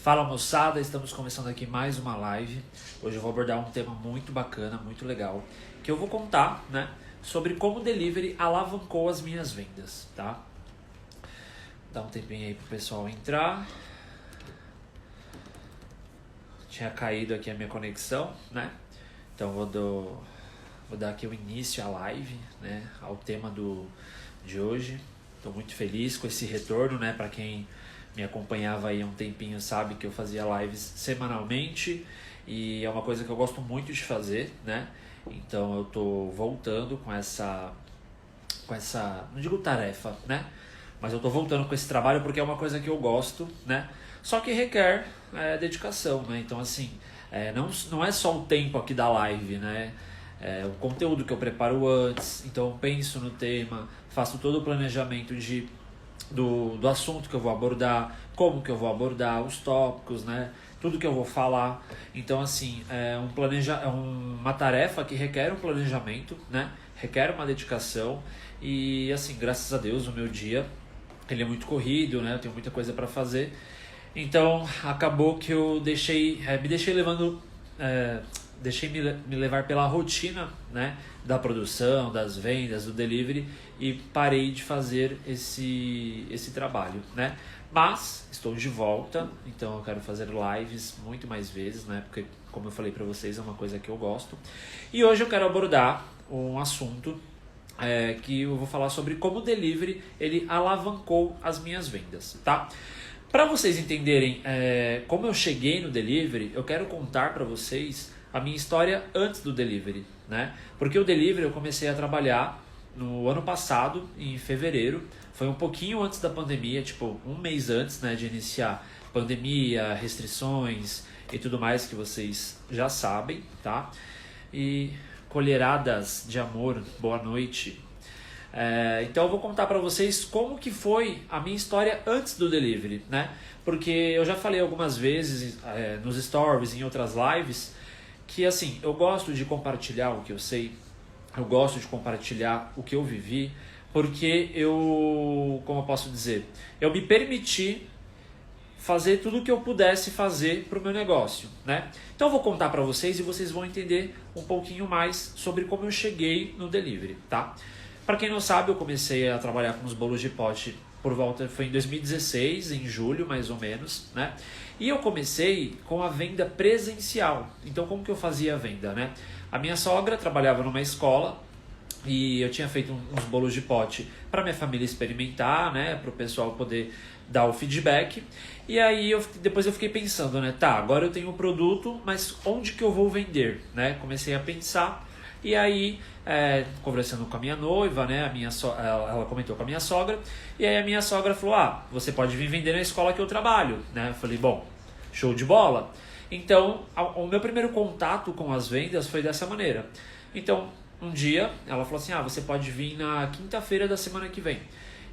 Fala moçada, estamos começando aqui mais uma live. Hoje eu vou abordar um tema muito bacana, muito legal, que eu vou contar, né, sobre como o delivery alavancou as minhas vendas, tá? Dá um tempinho aí pro pessoal entrar. Tinha caído aqui a minha conexão, né? Então vou dar aqui o início à live, né, ao tema de hoje. Estou muito feliz com esse retorno, né? Para quem me acompanhava aí há um tempinho sabe que eu fazia lives semanalmente e é uma coisa que eu gosto muito de fazer, né? Então eu tô voltando com essa, não digo tarefa, né? Mas eu tô voltando com esse trabalho porque é uma coisa que eu gosto, né? Só que requer dedicação, né? Então assim, não é só o tempo aqui da live, né? O conteúdo que eu preparo antes, então eu penso no tema, faço todo o planejamento do assunto que eu vou abordar, como que eu vou abordar, os tópicos, né? Tudo que eu vou falar. Então assim, é uma tarefa que requer um planejamento, né? Requer uma dedicação e assim, graças a Deus o meu dia ele é muito corrido, né? Eu tenho muita coisa para fazer. Então acabou que eu deixei me levar pela rotina, né, da produção, das vendas, do delivery e parei de fazer esse trabalho, né? Mas estou de volta, então eu quero fazer lives muito mais vezes, né? Porque, como eu falei para vocês, é uma coisa que eu gosto. E hoje eu quero abordar um assunto que eu vou falar sobre como o delivery ele alavancou as minhas vendas, tá? Para vocês entenderem como eu cheguei no delivery, eu quero contar para vocês a minha história antes do delivery, né? Porque o delivery eu comecei a trabalhar no ano passado, em fevereiro, foi um pouquinho antes da pandemia, tipo um mês antes, né, de iniciar pandemia, restrições e tudo mais que vocês já sabem, tá? E colheradas de amor, boa noite. Então eu vou contar para vocês como que foi a minha história antes do delivery, né? Porque eu já falei algumas vezes nos stories, em outras lives, que assim, eu gosto de compartilhar o que eu sei, eu gosto de compartilhar o que eu vivi, porque como eu posso dizer, eu me permiti fazer tudo o que eu pudesse fazer para o meu negócio, né? Então eu vou contar para vocês e vocês vão entender um pouquinho mais sobre como eu cheguei no delivery, tá? Para quem não sabe, eu comecei a trabalhar com os bolos de pote foi em 2016, em julho mais ou menos, né? E eu comecei com a venda presencial. Então como que eu fazia a venda, né? A minha sogra trabalhava numa escola e eu tinha feito uns bolos de pote para minha família experimentar, né? Para o pessoal poder dar o feedback. E aí depois eu fiquei pensando, né? Tá, agora eu tenho o produto, mas onde que eu vou vender, né? Comecei a pensar. E aí, conversando com a minha noiva, né, ela comentou com a minha sogra, e aí a minha sogra falou, você pode vir vender na escola que eu trabalho, né? Eu falei, bom, show de bola. Então, o meu primeiro contato com as vendas foi dessa maneira. Então, um dia, ela falou assim, você pode vir na quinta-feira da semana que vem.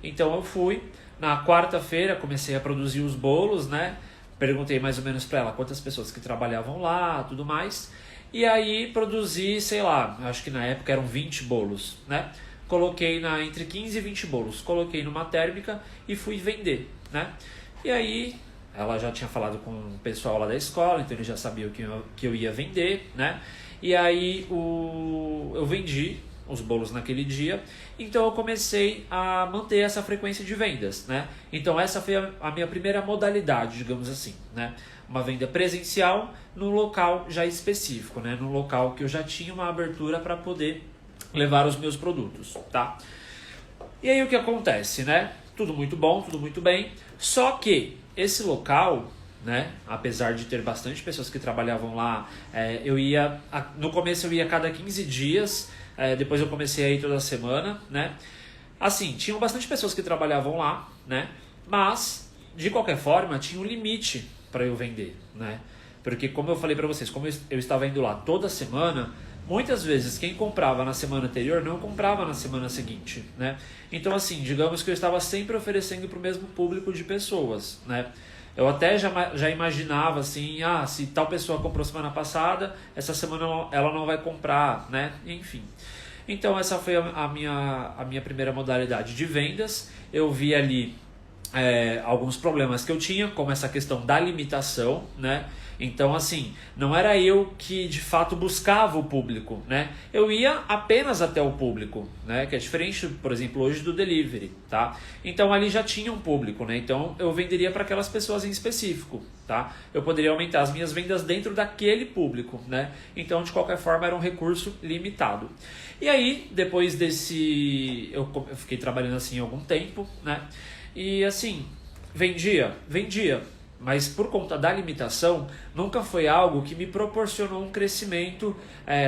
Então, eu fui, na quarta-feira, comecei a produzir os bolos, né? Perguntei mais ou menos para ela quantas pessoas que trabalhavam lá, tudo mais. E aí produzi, sei lá, acho que na época eram 20 bolos, né? Coloquei entre 15 e 20 bolos, coloquei numa térmica e fui vender, né? E aí ela já tinha falado com o pessoal lá da escola, então ele já sabia que eu ia vender, né? E aí eu vendi os bolos naquele dia, então eu comecei a manter essa frequência de vendas, né? Então essa foi a minha primeira modalidade, digamos assim, né? Uma venda presencial no local já específico, né? No local que eu já tinha uma abertura para poder levar os meus produtos, tá? E aí o que acontece, né? Tudo muito bom, tudo muito bem, só que esse local, né? Apesar de ter bastante pessoas que trabalhavam lá, no começo eu ia a cada 15 dias, depois eu comecei a ir toda semana, né? Assim, tinham bastante pessoas que trabalhavam lá, né? Mas, de qualquer forma, tinha um limite para eu vender, né? Porque como eu falei para vocês, como eu estava indo lá toda semana, muitas vezes quem comprava na semana anterior não comprava na semana seguinte, né? Então assim, digamos que eu estava sempre oferecendo para o mesmo público de pessoas, né? Eu até já imaginava assim, se tal pessoa comprou semana passada, essa semana ela não vai comprar, né? Enfim. Então essa foi a minha primeira modalidade de vendas. Eu vi ali alguns problemas que eu tinha, como essa questão da limitação, né? Então, assim, não era eu que de fato buscava o público, né? Eu ia apenas até o público, né? Que é diferente, por exemplo, hoje do delivery, tá? Então ali já tinha um público, né? Então eu venderia para aquelas pessoas em específico, tá? Eu poderia aumentar as minhas vendas dentro daquele público, né? Então, de qualquer forma, era um recurso limitado. E aí, depois desse... Eu fiquei trabalhando assim algum tempo, né? E assim, vendia. Mas por conta da limitação, nunca foi algo que me proporcionou um crescimento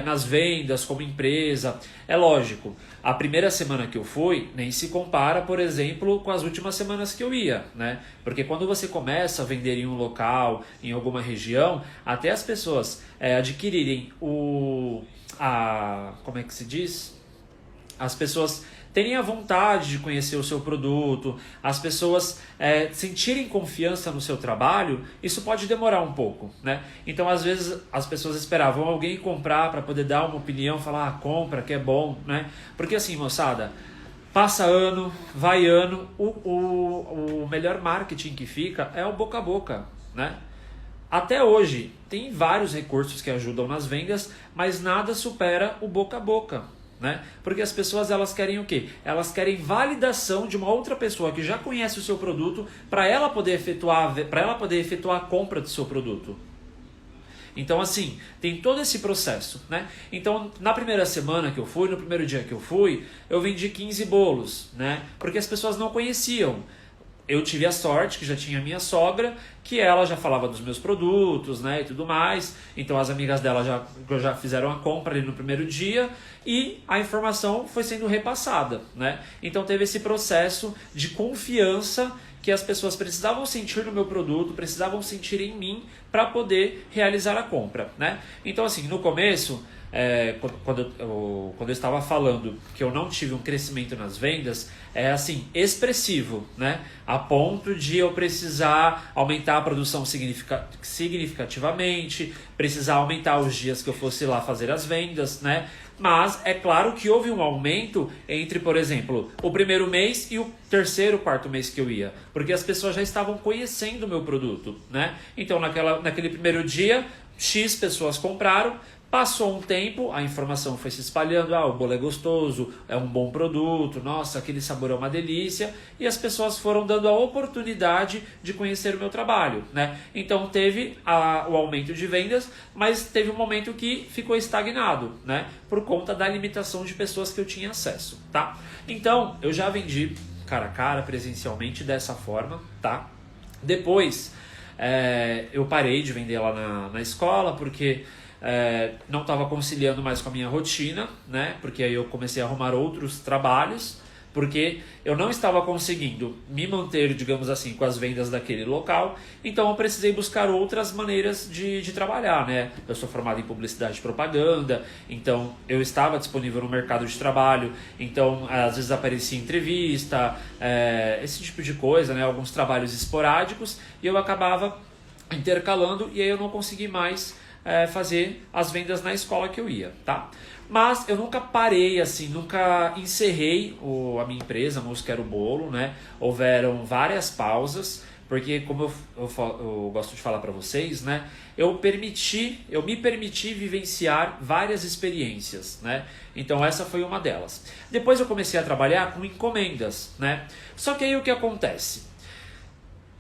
nas vendas, como empresa. É lógico, a primeira semana que eu fui nem se compara, por exemplo, com as últimas semanas que eu ia, né? Porque quando você começa a vender em um local, em alguma região, até as pessoas adquirirem como é que se diz? As pessoas terem a vontade de conhecer o seu produto, as pessoas sentirem confiança no seu trabalho, isso pode demorar um pouco, né? Então, às vezes, as pessoas esperavam alguém comprar para poder dar uma opinião, falar, compra, que é bom, né? Porque assim, moçada, passa ano, vai ano, o melhor marketing que fica é o boca a boca, né? Até hoje, tem vários recursos que ajudam nas vendas, mas nada supera o boca a boca, né? Porque as pessoas, elas querem o quê? Elas querem validação de uma outra pessoa que já conhece o seu produto para ela poder efetuar a compra do seu produto. Então, assim, tem todo esse processo, né? Então, na primeira semana que eu fui, no primeiro dia que eu fui, eu vendi 15 bolos, né? Porque as pessoas não conheciam. Eu tive a sorte que já tinha minha sogra, que ela já falava dos meus produtos, né, e tudo mais. Então as amigas dela já fizeram a compra ali no primeiro dia e a informação foi sendo repassada, né? Então teve esse processo de confiança que as pessoas precisavam sentir no meu produto, precisavam sentir em mim para poder realizar a compra, né? Então assim, no começo... quando eu estava falando que eu não tive um crescimento nas vendas, é assim, expressivo, né? A ponto de eu precisar aumentar a produção significativamente, precisar aumentar os dias que eu fosse lá fazer as vendas, né? Mas é claro que houve um aumento entre, por exemplo, o primeiro mês e o terceiro, quarto mês que eu ia, porque as pessoas já estavam conhecendo o meu produto, né? Então naquele primeiro dia, X pessoas compraram. Passou um tempo, a informação foi se espalhando, o bolo é gostoso, é um bom produto, nossa, aquele sabor é uma delícia, e as pessoas foram dando a oportunidade de conhecer o meu trabalho, né? Então teve o aumento de vendas, mas teve um momento que ficou estagnado, né? Por conta da limitação de pessoas que eu tinha acesso, tá? Então, eu já vendi cara a cara, presencialmente, dessa forma, tá? Depois, eu parei de vender lá na escola, porque... não estava conciliando mais com a minha rotina, né? Porque aí eu comecei a arrumar outros trabalhos, porque eu não estava conseguindo me manter, digamos assim, com as vendas daquele local, então eu precisei buscar outras maneiras de trabalhar, né? Eu sou formado em publicidade e propaganda, então eu estava disponível no mercado de trabalho, então às vezes aparecia entrevista, esse tipo de coisa, né? Alguns trabalhos esporádicos, e eu acabava intercalando, e aí eu não consegui mais fazer as vendas na escola que eu ia, tá? Mas eu nunca parei assim, nunca encerrei a minha empresa, a Música Era o Bolo, né? Houveram várias pausas, porque como eu gosto de falar para vocês, né? Eu me permiti vivenciar várias experiências, né? Então essa foi uma delas. Depois eu comecei a trabalhar com encomendas, né? Só que aí o que acontece?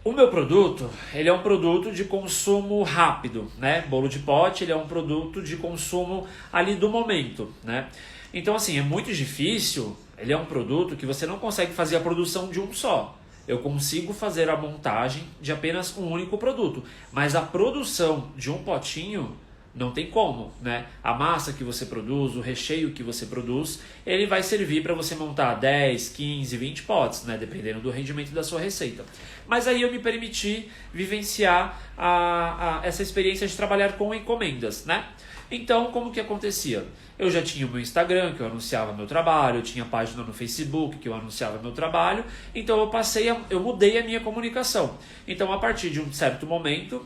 O meu produto, ele é um produto de consumo rápido, né? Bolo de pote, ele é um produto de consumo ali do momento, né? Então, assim, é muito difícil, ele é um produto que você não consegue fazer a produção de um só. Eu consigo fazer a montagem de apenas um único produto, mas a produção de um potinho não tem como, né? A massa que você produz, o recheio que você produz, ele vai servir para você montar 10, 15, 20 potes, né? Dependendo do rendimento da sua receita. Mas aí eu me permiti vivenciar essa experiência de trabalhar com encomendas, né? Então, como que acontecia? Eu já tinha o meu Instagram, que eu anunciava meu trabalho, eu tinha página no Facebook, que eu anunciava meu trabalho, então eu mudei a minha comunicação. Então, a partir de um certo momento,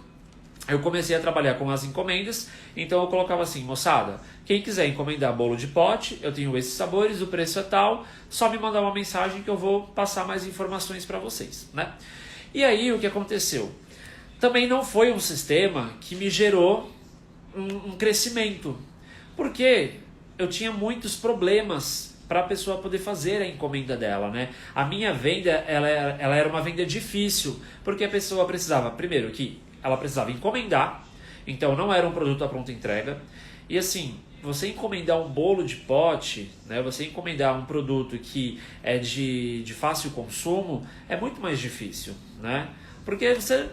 eu comecei a trabalhar com as encomendas, então eu colocava assim, moçada, quem quiser encomendar bolo de pote, eu tenho esses sabores, o preço é tal, só me mandar uma mensagem que eu vou passar mais informações para vocês, né? E aí o que aconteceu? Também não foi um sistema que me gerou um crescimento, porque eu tinha muitos problemas para a pessoa poder fazer a encomenda dela, né? A minha venda, ela era uma venda difícil, porque a pessoa precisava, primeiro, que ela precisava encomendar, então não era um produto à pronta entrega. E assim, você encomendar um bolo de pote, né, você encomendar um produto que é de fácil consumo, é muito mais difícil, né? Porque você,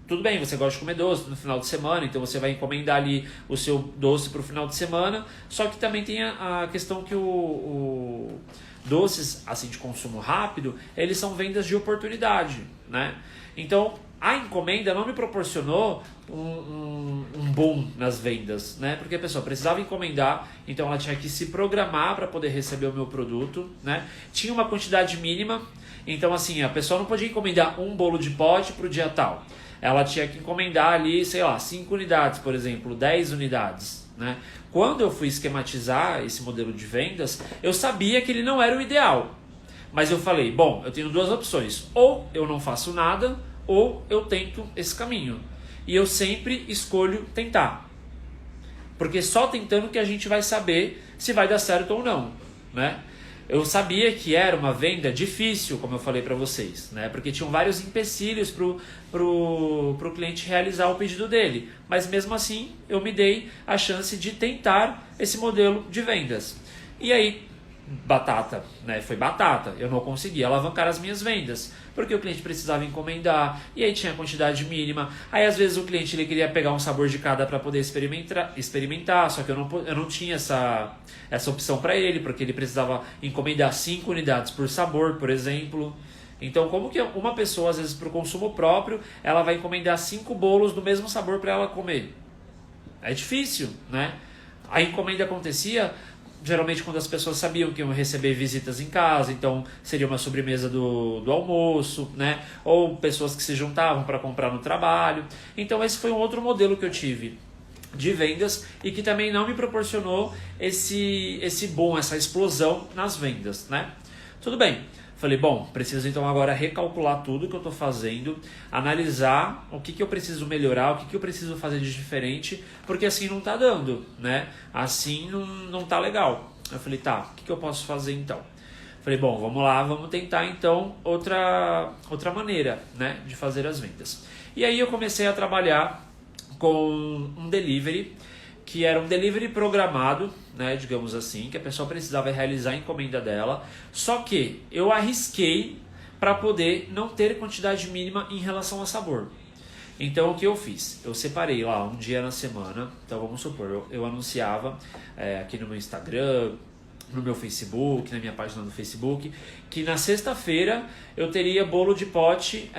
tudo bem, você gosta de comer doce no final de semana, então você vai encomendar ali o seu doce para o final de semana, só que também tem a questão que o doces assim de consumo rápido, eles são vendas de oportunidade, né? Então, a encomenda não me proporcionou um boom nas vendas, né? Porque a pessoa precisava encomendar, então ela tinha que se programar para poder receber o meu produto, né? Tinha uma quantidade mínima, então assim, a pessoa não podia encomendar um bolo de pote para o dia tal. Ela tinha que encomendar ali, sei lá, 5 unidades, por exemplo, 10 unidades, né? Quando eu fui esquematizar esse modelo de vendas, eu sabia que ele não era o ideal. Mas eu falei, bom, eu tenho duas opções. Ou eu não faço nada, ou eu tento esse caminho. E eu sempre escolho tentar. Porque só tentando que a gente vai saber se vai dar certo ou não, né? Eu sabia que era uma venda difícil, como eu falei para vocês, né? Porque tinham vários empecilhos pro cliente realizar o pedido dele. Mas mesmo assim, eu me dei a chance de tentar esse modelo de vendas. E aí, batata, né? Foi batata. Eu não conseguia alavancar as minhas vendas, porque o cliente precisava encomendar, e aí tinha a quantidade mínima. Aí às vezes o cliente ele queria pegar um sabor de cada para poder experimentar, só que eu não tinha essa opção para ele, porque ele precisava encomendar 5 unidades por sabor, por exemplo. Então, como que uma pessoa, às vezes para o consumo próprio, ela vai encomendar 5 bolos do mesmo sabor para ela comer? É difícil, né? A encomenda acontecia geralmente quando as pessoas sabiam que iam receber visitas em casa, então seria uma sobremesa do almoço, né? Ou pessoas que se juntavam para comprar no trabalho. Então esse foi um outro modelo que eu tive de vendas e que também não me proporcionou esse boom, essa explosão nas vendas, né? Tudo bem. Falei, bom, preciso então agora recalcular tudo que eu estou fazendo, analisar o que eu preciso melhorar, o que eu preciso fazer de diferente, porque assim não está dando, né? Assim não tá legal. Eu falei, tá, o que eu posso fazer então? Falei, bom, vamos lá, vamos tentar então outra maneira, né, de fazer as vendas. E aí eu comecei a trabalhar com um delivery, que era um delivery programado, né, digamos assim, que a pessoa precisava realizar a encomenda dela, só que eu arrisquei para poder não ter quantidade mínima em relação a sabor. Então o que eu fiz? Eu separei lá um dia na semana, então vamos supor, eu anunciava aqui no meu Instagram, no meu Facebook, na minha página do Facebook, que na sexta-feira eu teria bolo de pote,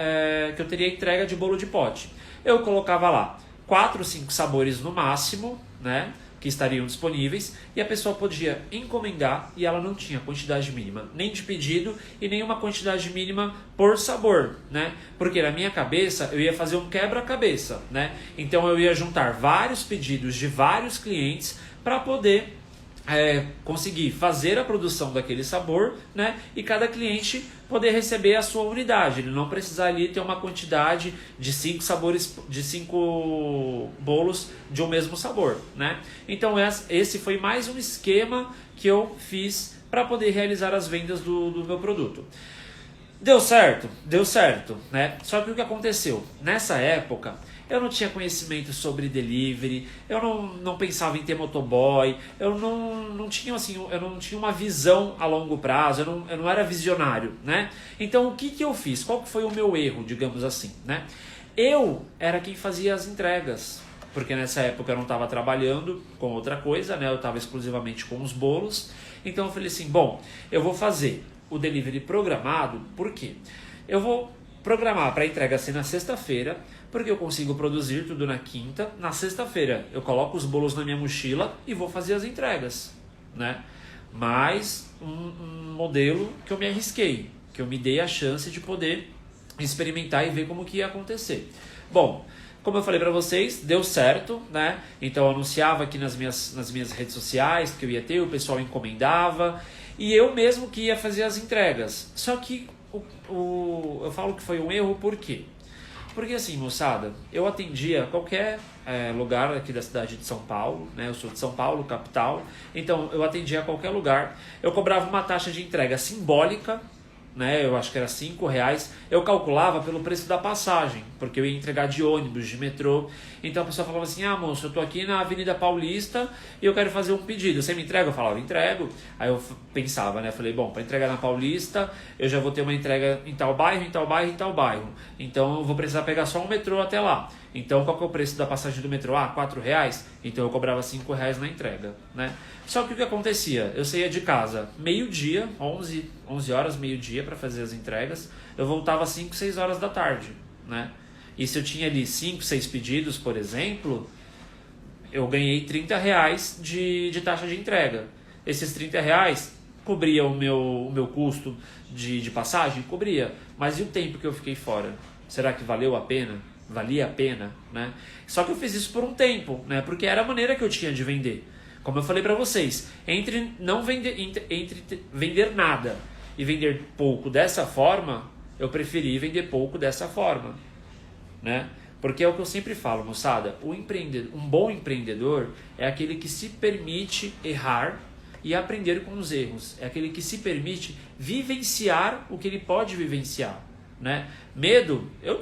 que eu teria entrega de bolo de pote. Eu colocava lá 4 ou 5 sabores no máximo, né, que estariam disponíveis, e a pessoa podia encomendar e ela não tinha quantidade mínima nem de pedido e nem uma quantidade mínima por sabor, né? Porque na minha cabeça eu ia fazer um quebra-cabeça, né? Então eu ia juntar vários pedidos de vários clientes para poder conseguir fazer a produção daquele sabor, né? E cada cliente poder receber a sua unidade, ele não precisar ali ter uma quantidade de 5 sabores, de 5 bolos de um mesmo sabor, né? Então esse foi mais um esquema que eu fiz para poder realizar as vendas do meu produto. Deu certo, né? Só que o que aconteceu? Nessa época, eu não tinha conhecimento sobre delivery, eu não pensava em ter motoboy, eu não tinha assim, eu não tinha uma visão a longo prazo, eu não era visionário, né? Então o que eu fiz? Qual foi o meu erro, digamos assim, né? Eu era quem fazia as entregas, porque nessa época eu não estava trabalhando com outra coisa, né? Eu estava exclusivamente com os bolos, então eu falei assim, bom, eu vou fazer o delivery programado, por quê? Eu vou programar para entrega ser na sexta-feira, porque eu consigo produzir tudo na quinta. Na sexta-feira eu coloco os bolos na minha mochila e vou fazer as entregas, né? Mais um modelo que eu me arrisquei, que eu me dei a chance de poder experimentar e ver como que ia acontecer. Bom, Como eu falei para vocês, deu certo, né? Então eu anunciava aqui nas minhas redes sociais que eu ia ter, o pessoal encomendava e eu mesmo que ia fazer as entregas. Só que eu falo que foi um erro, por quê? Porque assim, moçada, eu atendia qualquer lugar aqui da cidade de São Paulo, né? Eu sou de São Paulo, capital, então eu atendia a qualquer lugar. Eu cobrava uma taxa de entrega simbólica, né? Eu acho que era R$5. Eu calculava pelo preço da passagem, porque eu ia entregar de ônibus, de metrô. Então a pessoa falava assim: ah, moço, eu tô aqui na Avenida Paulista e eu quero fazer um pedido, você me entrega? Eu falava: entrego. Aí eu pensava, né? Falei: bom, para entregar na Paulista eu já vou ter uma entrega em tal bairro, em tal bairro, em tal bairro. Então eu vou precisar pegar só um metrô até lá. Então qual que é o preço da passagem do metrô? Ah, R$4. Então eu cobrava R$5 na entrega, né? Só que o que acontecia? Eu saía de casa meio-dia, 11 horas, meio-dia para fazer as entregas. Eu voltava às 5, 6 horas da tarde, né? E se eu tinha ali 5, 6 pedidos, por exemplo, eu ganhei R$30 de taxa de entrega. Esses R$30 cobria o meu custo de passagem? Cobria. Mas e o tempo que eu fiquei fora? Será que valeu a pena? Valia a pena, né? Só que eu fiz isso por um tempo, né? Porque era a maneira que eu tinha de vender. Como eu falei para vocês, entre vender nada e vender pouco dessa forma, eu preferi vender pouco dessa forma, né? Porque é o que eu sempre falo, moçada, um bom empreendedor é aquele que se permite errar e aprender com os erros. É aquele que se permite vivenciar o que ele pode vivenciar, né? Medo, eu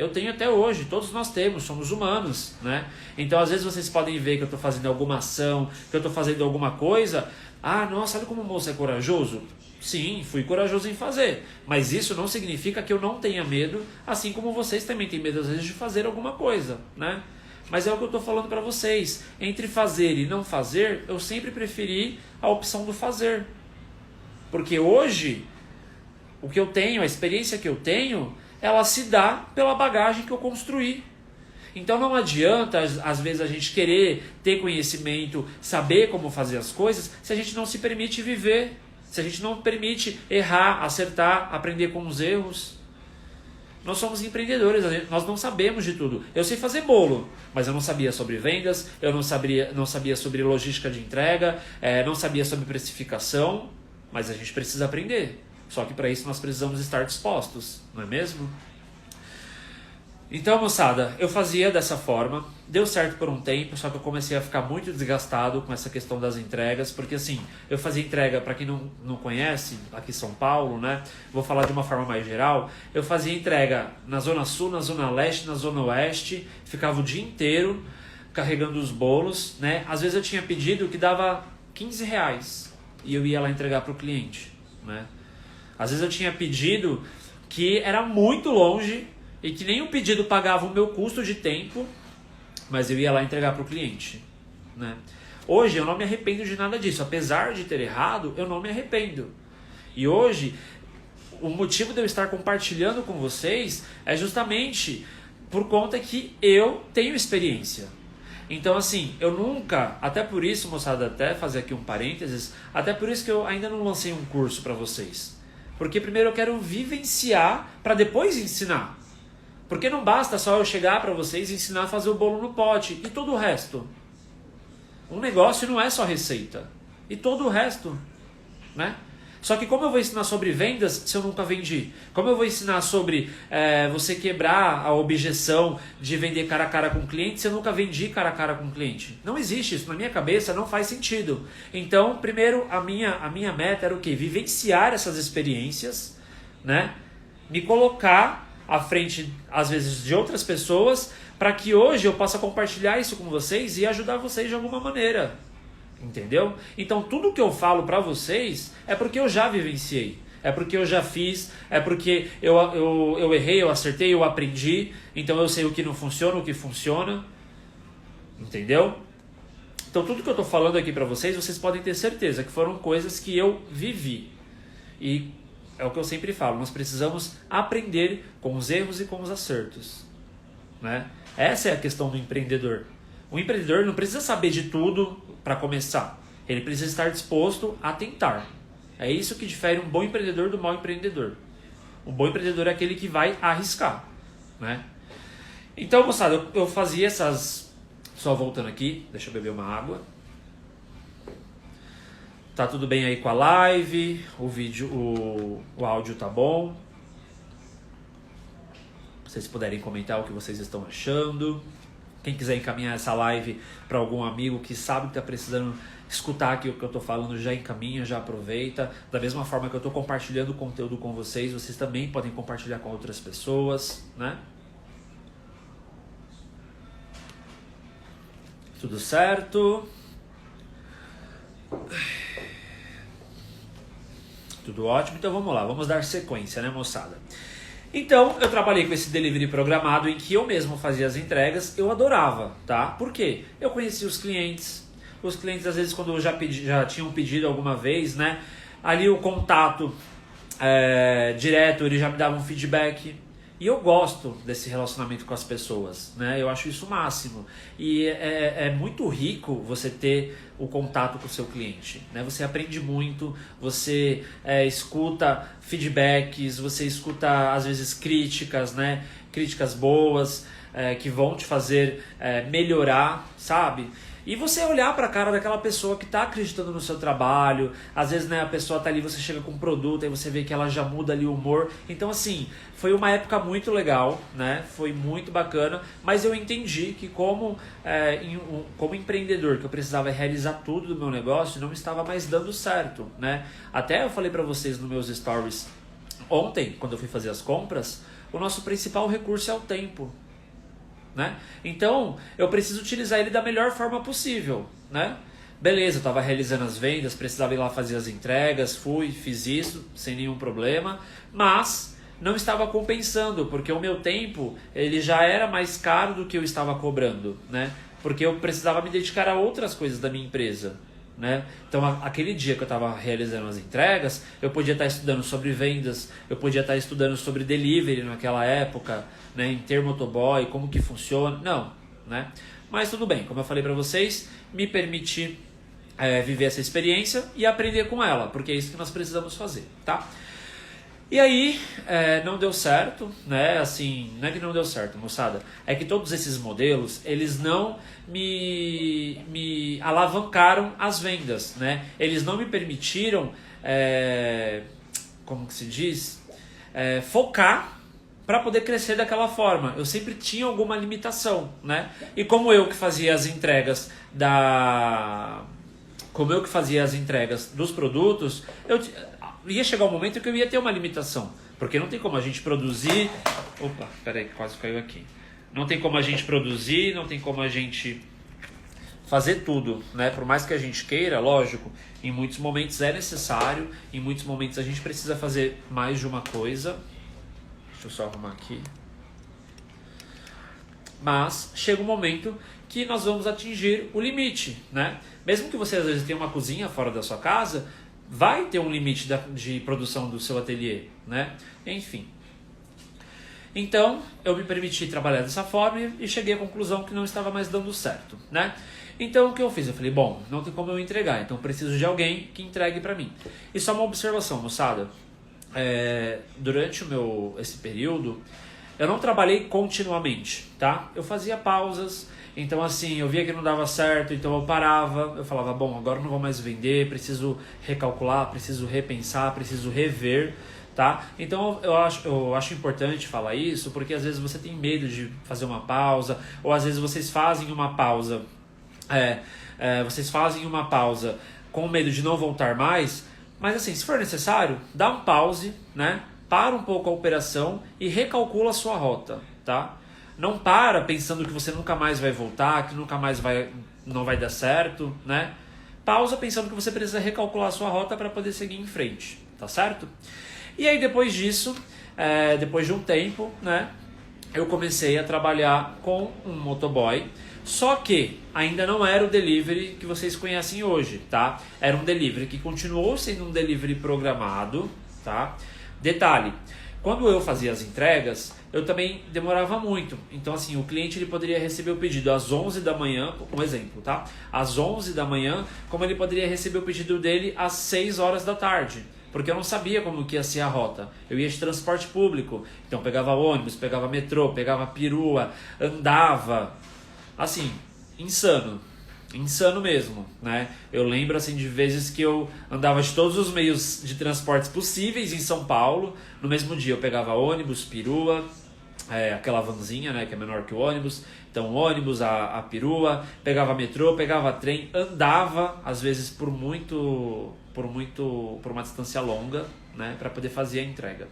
tenho até hoje, todos nós temos, somos humanos, né? Então às vezes vocês podem ver que eu estou fazendo alguma ação, que eu estou fazendo alguma coisa. Ah, nossa, olha como o moço é corajoso. Sim, fui corajoso em fazer, mas isso não significa que eu não tenha medo, assim como vocês também têm medo às vezes de fazer alguma coisa, né? Mas é o que eu estou falando para vocês, entre fazer e não fazer, eu sempre preferi a opção do fazer, porque hoje o que eu tenho, a experiência que eu tenho, ela se dá pela bagagem que eu construí. Então não adianta, às vezes, a gente querer ter conhecimento, saber como fazer as coisas, se a gente não se permite viver, se a gente não permite errar, acertar, aprender com os erros. Nós somos empreendedores, nós não sabemos de tudo. Eu sei fazer bolo, mas eu não sabia sobre vendas, eu não sabia sobre logística de entrega, não sabia sobre precificação, mas a gente precisa aprender. Só que para isso nós precisamos estar dispostos, não é mesmo? Então, moçada, eu fazia dessa forma, deu certo por um tempo, só que eu comecei a ficar muito desgastado com essa questão das entregas, porque assim, eu fazia entrega, para quem não conhece, aqui em São Paulo, né? Vou falar de uma forma mais geral, eu fazia entrega na Zona Sul, na Zona Leste, na Zona Oeste, ficava o dia inteiro carregando os bolos, né? Às vezes eu tinha pedido que dava R$15 e eu ia lá entregar para o cliente, né? Às vezes eu tinha pedido que era muito longe e que nem o pedido pagava o meu custo de tempo, mas eu ia lá entregar para o cliente, né? Hoje eu não me arrependo de nada disso, apesar de ter errado, eu não me arrependo. E hoje, o motivo de eu estar compartilhando com vocês é justamente por conta que eu tenho experiência. Então assim, eu nunca, até por isso, moçada, até fazer aqui um parênteses, até por isso que eu ainda não lancei um curso para vocês. Porque primeiro eu quero vivenciar para depois ensinar. Porque não basta só eu chegar para vocês e ensinar a fazer o bolo no pote e todo o resto. Um negócio não é só receita. E todo o resto, né? Só que como eu vou ensinar sobre vendas se eu nunca vendi? Como eu vou ensinar sobre você quebrar a objeção de vender cara a cara com o cliente se eu nunca vendi cara a cara com o cliente? Não existe isso, na minha cabeça não faz sentido. Então, primeiro, a minha meta era o quê? Vivenciar essas experiências, né? Me colocar à frente, às vezes, de outras pessoas, para que hoje eu possa compartilhar isso com vocês e ajudar vocês de alguma maneira. Entendeu? Então tudo que eu falo pra vocês é porque eu já vivenciei, é porque eu já fiz, é porque eu errei, eu acertei, eu aprendi, então eu sei o que não funciona, o que funciona, entendeu? Então tudo que eu tô falando aqui pra vocês, vocês podem ter certeza que foram coisas que eu vivi. E é o que eu sempre falo, nós precisamos aprender com os erros e com os acertos, né? Essa é a questão do empreendedor. O empreendedor não precisa saber de tudo para começar. Ele precisa estar disposto a tentar. É isso que difere um bom empreendedor do mau empreendedor. Um bom empreendedor é aquele que vai arriscar, né? Então, moçada, eu fazia essas... Só voltando aqui, deixa eu beber uma água. Tá tudo bem aí com a live, o vídeo, o áudio tá bom. Se vocês puderem comentar o que vocês estão achando. Quem quiser encaminhar essa live para algum amigo que sabe que está precisando escutar aqui o que eu estou falando, já encaminha, já aproveita. Da mesma forma que eu estou compartilhando conteúdo com vocês, vocês também podem compartilhar com outras pessoas, né? Tudo certo? Tudo ótimo, então vamos lá, vamos dar sequência, né, moçada? Então, eu trabalhei com esse delivery programado em que eu mesmo fazia as entregas, eu adorava, tá? Por quê? Eu conhecia os clientes às vezes quando já tinham pedido alguma vez, né? Ali o contato direto, ele já me dava um feedback. E eu gosto desse relacionamento com as pessoas, né? Eu acho isso o máximo. E é muito rico você ter o contato com o seu cliente, né? Você aprende muito, você escuta feedbacks, você escuta às vezes críticas, né? Críticas boas que vão te fazer melhorar, sabe? E você olhar para a cara daquela pessoa que está acreditando no seu trabalho, às vezes, né, a pessoa tá ali, você chega com um produto, aí você vê que ela já muda ali o humor. Então, assim, foi uma época muito legal, né? Foi muito bacana, mas eu entendi que como empreendedor, que eu precisava realizar tudo do meu negócio, não estava mais dando certo, né? Até eu falei para vocês nos meus stories ontem, quando eu fui fazer as compras, o nosso principal recurso é o tempo. Né? Então, eu preciso utilizar ele da melhor forma possível, né? Beleza, eu estava realizando as vendas, precisava ir lá fazer as entregas, fiz isso sem nenhum problema, mas não estava compensando, porque o meu tempo ele já era mais caro do que eu estava cobrando, né? Porque eu precisava me dedicar a outras coisas da minha empresa, né? Então, aquele dia que eu estava realizando as entregas, eu podia estar estudando sobre vendas, eu podia estar estudando sobre delivery naquela época, né, em ter motoboy, como que funciona, não, né? Mas tudo bem, como eu falei para vocês, me permiti viver essa experiência e aprender com ela, porque é isso que nós precisamos fazer, tá? E aí, não deu certo, né? Assim, não é que não deu certo, moçada, é que todos esses modelos, eles não me alavancaram as vendas, né? Eles não me permitiram, como que se diz, focar para poder crescer daquela forma. Eu sempre tinha alguma limitação, né? E como eu que fazia as entregas dos produtos, ia chegar um momento que eu ia ter uma limitação, porque não tem como a gente produzir... Opa, peraí, quase caiu aqui. Não tem como a gente produzir, não tem como a gente fazer tudo, né? Por mais que a gente queira, lógico, em muitos momentos é necessário, em muitos momentos a gente precisa fazer mais de uma coisa. Deixa eu só arrumar aqui. Mas chega um momento que nós vamos atingir o limite, né? Mesmo que você às vezes tenha uma cozinha fora da sua casa, vai ter um limite de produção do seu ateliê, né? Enfim. Então, eu me permiti trabalhar dessa forma e cheguei à conclusão que não estava mais dando certo, né? Então, o que eu fiz? Eu falei, bom, não tem como eu entregar, então eu preciso de alguém que entregue para mim. E só uma observação, moçada. Durante esse período, eu não trabalhei continuamente, tá? Eu fazia pausas, então assim, eu via que não dava certo, então eu parava, eu falava, bom, agora não vou mais vender, preciso recalcular, preciso repensar, preciso rever, tá? Então eu acho importante falar isso, porque às vezes você tem medo de fazer uma pausa, ou às vezes vocês fazem uma pausa, com medo de não voltar mais. Mas assim, se for necessário, dá um pause, né? Para um pouco a operação e recalcula a sua rota, tá? Não para pensando que você nunca mais vai voltar, que nunca mais não vai dar certo, né? Pausa pensando que você precisa recalcular a sua rota para poder seguir em frente, tá certo? E aí depois disso, depois de um tempo, né? Eu comecei a trabalhar com um motoboy. Só que ainda não era o delivery que vocês conhecem hoje, tá? Era um delivery que continuou sendo um delivery programado, tá? Detalhe, quando eu fazia as entregas, eu também demorava muito. Então, assim, o cliente ele poderia receber o pedido às 11 da manhã, um exemplo, tá? Às 11 da manhã, como ele poderia receber o pedido dele às 6 horas da tarde. porque eu não sabia como que ia ser a rota. Eu ia de transporte público, então pegava ônibus, pegava metrô, pegava perua, andava, assim, insano. Insano mesmo, né? Eu lembro assim de vezes que eu andava de todos os meios de transportes possíveis em São Paulo. No mesmo dia eu pegava ônibus, perua, aquela vanzinha, né, que é menor que o ônibus. Então ônibus, a perua, pegava metrô, pegava trem, andava às vezes por uma distância longa, né, para poder fazer a entrega.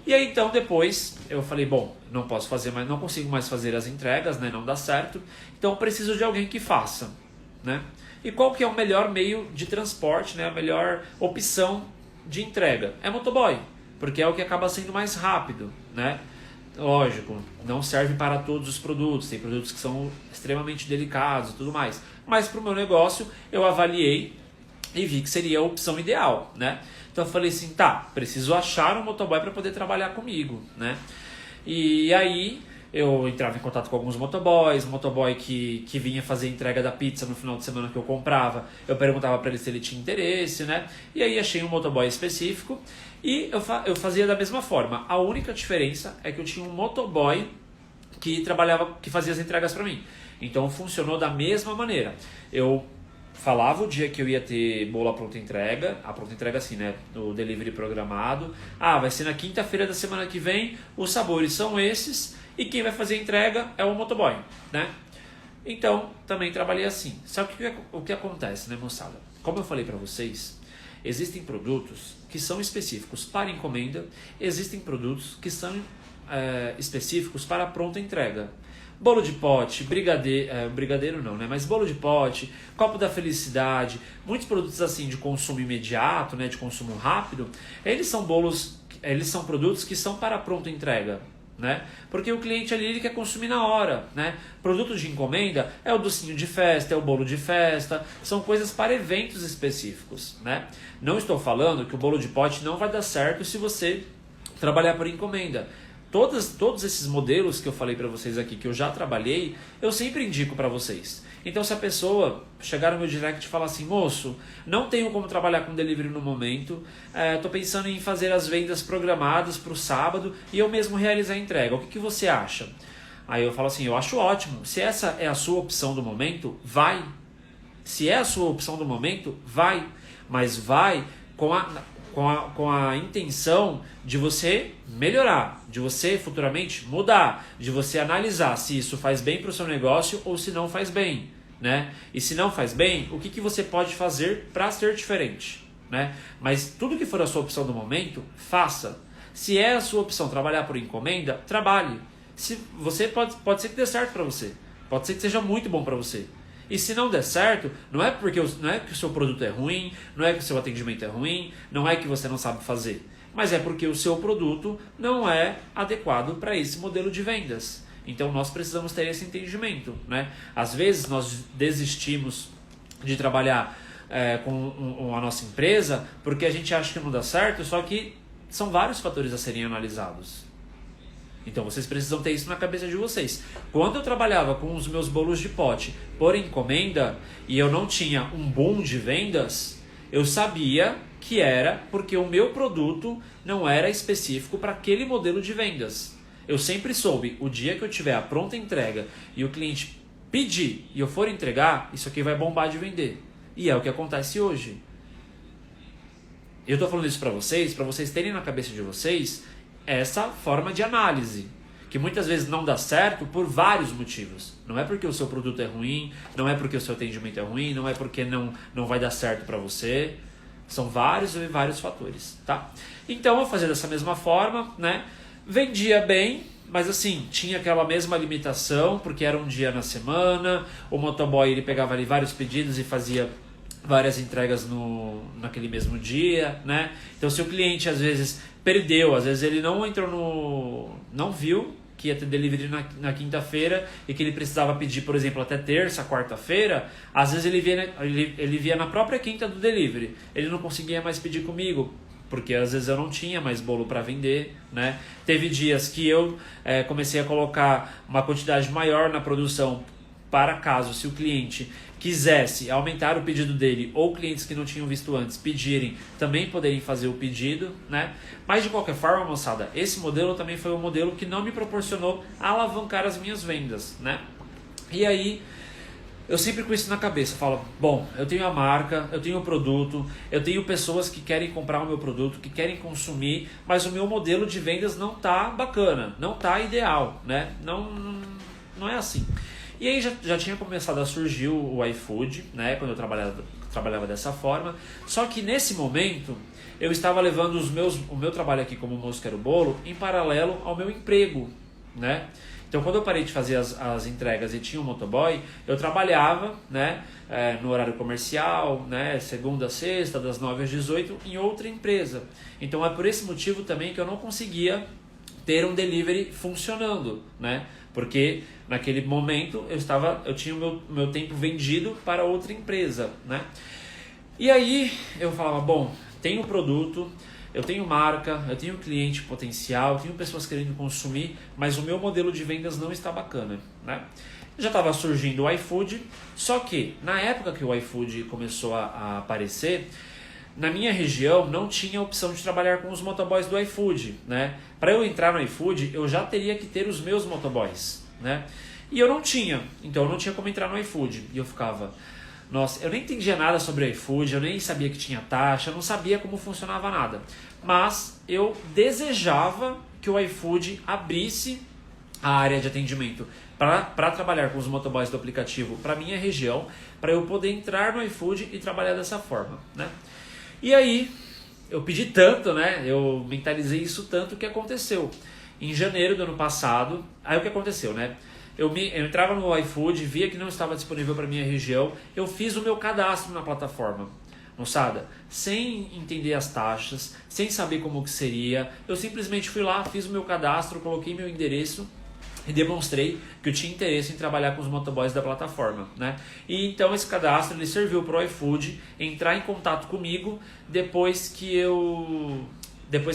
E aí então depois eu falei, bom, não consigo mais fazer as entregas, né, não dá certo, então eu preciso de alguém que faça, né? E qual que é o melhor meio de transporte, né, a melhor opção de entrega? É motoboy, porque é o que acaba sendo mais rápido, né? Lógico, não serve para todos os produtos, tem produtos que são extremamente delicados e tudo mais, mas para o meu negócio eu avaliei e vi que seria a opção ideal, né? Então eu falei assim, tá, preciso achar um motoboy para poder trabalhar comigo, né? E aí eu entrava em contato com alguns motoboy que vinha fazer entrega da pizza no final de semana que eu comprava, eu perguntava para ele se ele tinha interesse, né? E aí achei um motoboy específico e eu fazia da mesma forma. A única diferença é que eu tinha um motoboy que fazia as entregas para mim. Então funcionou da mesma maneira. Eu falava o dia que eu ia ter bolo à pronta entrega, assim, né, o delivery programado. Vai ser na quinta-feira da semana que vem, os sabores são esses e quem vai fazer a entrega é o motoboy, né? Então, também trabalhei assim. Só que o que acontece, né, moçada? Como eu falei para vocês, existem produtos que são específicos para encomenda, existem produtos que são específicos para pronta entrega. Bolo de pote, brigadeiro não, né? Mas bolo de pote, copo da felicidade, muitos produtos assim de consumo imediato, né? De consumo rápido, eles são produtos que são para pronta entrega, né? Porque o cliente ali ele quer consumir na hora, né? Produtos de encomenda é o docinho de festa, é o bolo de festa, são coisas para eventos específicos, né? Não estou falando que o bolo de pote não vai dar certo se você trabalhar por encomenda. Todos esses modelos que eu falei para vocês aqui, que eu já trabalhei, eu sempre indico para vocês. Então se a pessoa chegar no meu direct e falar assim, moço, não tenho como trabalhar com delivery no momento, estou pensando em fazer as vendas programadas para o sábado e eu mesmo realizar a entrega, o que você acha? Aí eu falo assim, eu acho ótimo, se essa é a sua opção do momento, vai. Se é a sua opção do momento, vai. Mas vai com a intenção de você melhorar, de você futuramente mudar, de você analisar se isso faz bem para o seu negócio ou se não faz bem, né? E se não faz bem, o que você pode fazer para ser diferente, né? Mas tudo que for a sua opção do momento, faça. Se é a sua opção trabalhar por encomenda, trabalhe. Se você pode ser que dê certo para você, pode ser que seja muito bom para você. E se não der certo, não é que o seu produto é ruim, não é que o seu atendimento é ruim, não é que você não sabe fazer, mas é porque o seu produto não é adequado para esse modelo de vendas. Então nós precisamos ter esse entendimento, né? Às vezes nós desistimos de trabalhar com a nossa empresa porque a gente acha que não dá certo, só que são vários fatores a serem analisados. Então vocês precisam ter isso na cabeça de vocês. Quando eu trabalhava com os meus bolos de pote por encomenda e eu não tinha um boom de vendas, eu sabia que era porque o meu produto não era específico para aquele modelo de vendas. Eu sempre soube, o dia que eu tiver a pronta entrega e o cliente pedir e eu for entregar, isso aqui vai bombar de vender. E é o que acontece hoje. Eu estou falando isso para vocês terem na cabeça de vocês essa forma de análise, que muitas vezes não dá certo por vários motivos. Não é porque o seu produto é ruim, não é porque o seu atendimento é ruim, não é porque não vai dar certo para você. São vários e vários fatores, tá? Então eu fazia dessa mesma forma, né? Vendia bem, mas assim, tinha aquela mesma limitação, porque era um dia na semana, o motoboy ele pegava ali vários pedidos e fazia várias entregas naquele mesmo dia, né? Então se o cliente às vezes perdeu, às vezes ele não viu que ia ter delivery na quinta-feira e que ele precisava pedir, por exemplo, até terça, quarta-feira, às vezes ele via na própria quinta do delivery, ele não conseguia mais pedir comigo, porque às vezes eu não tinha mais bolo para vender, né? Teve dias que eu comecei a colocar uma quantidade maior na produção para caso, se o cliente quisesse aumentar o pedido dele ou clientes que não tinham visto antes pedirem, também poderem fazer o pedido, né? Mas de qualquer forma, moçada, esse modelo também foi um modelo que não me proporcionou alavancar as minhas vendas, né? E aí, eu sempre com isso na cabeça, falo, bom, eu tenho a marca, eu tenho o produto, eu tenho pessoas que querem comprar o meu produto, que querem consumir, mas o meu modelo de vendas não tá bacana, não tá ideal, né? Não é assim. E aí já tinha começado a surgir o iFood, né, quando eu trabalhava dessa forma. Só que nesse momento eu estava levando o meu trabalho aqui como moço quero bolo em paralelo ao meu emprego, né? Então quando eu parei de fazer as entregas e tinha um motoboy, eu trabalhava, né, no horário comercial, né, segunda a sexta, das 9 às 18, em outra empresa. Então é por esse motivo também que eu não conseguia ter um delivery funcionando, né? Porque naquele momento eu tinha o meu tempo vendido para outra empresa, né? E aí eu falava, bom, tenho produto, eu tenho marca, eu tenho cliente potencial, eu tenho pessoas querendo consumir, mas o meu modelo de vendas não está bacana, né? Já estava surgindo o iFood, só que na época que o iFood começou a aparecer, na minha região não tinha opção de trabalhar com os motoboys do iFood, né? Para eu entrar no iFood, eu já teria que ter os meus motoboys, né? E eu não tinha, então eu não tinha como entrar no iFood. E eu ficava, nossa, eu nem entendia nada sobre o iFood, eu nem sabia que tinha taxa, eu não sabia como funcionava nada. Mas eu desejava que o iFood abrisse a área de atendimento para trabalhar com os motoboys do aplicativo para minha região, para eu poder entrar no iFood e trabalhar dessa forma, né? E aí, eu pedi tanto, né? Eu mentalizei isso tanto que aconteceu. Em janeiro do ano passado, aí o que aconteceu, né? Eu entrava no iFood, via que não estava disponível para minha região, eu fiz o meu cadastro na plataforma. Moçada, sem entender as taxas, sem saber como que seria, eu simplesmente fui lá, fiz o meu cadastro, coloquei meu endereço e demonstrei que eu tinha interesse em trabalhar com os motoboys da plataforma, né? E então esse cadastro ele serviu para o iFood entrar em contato comigo depois que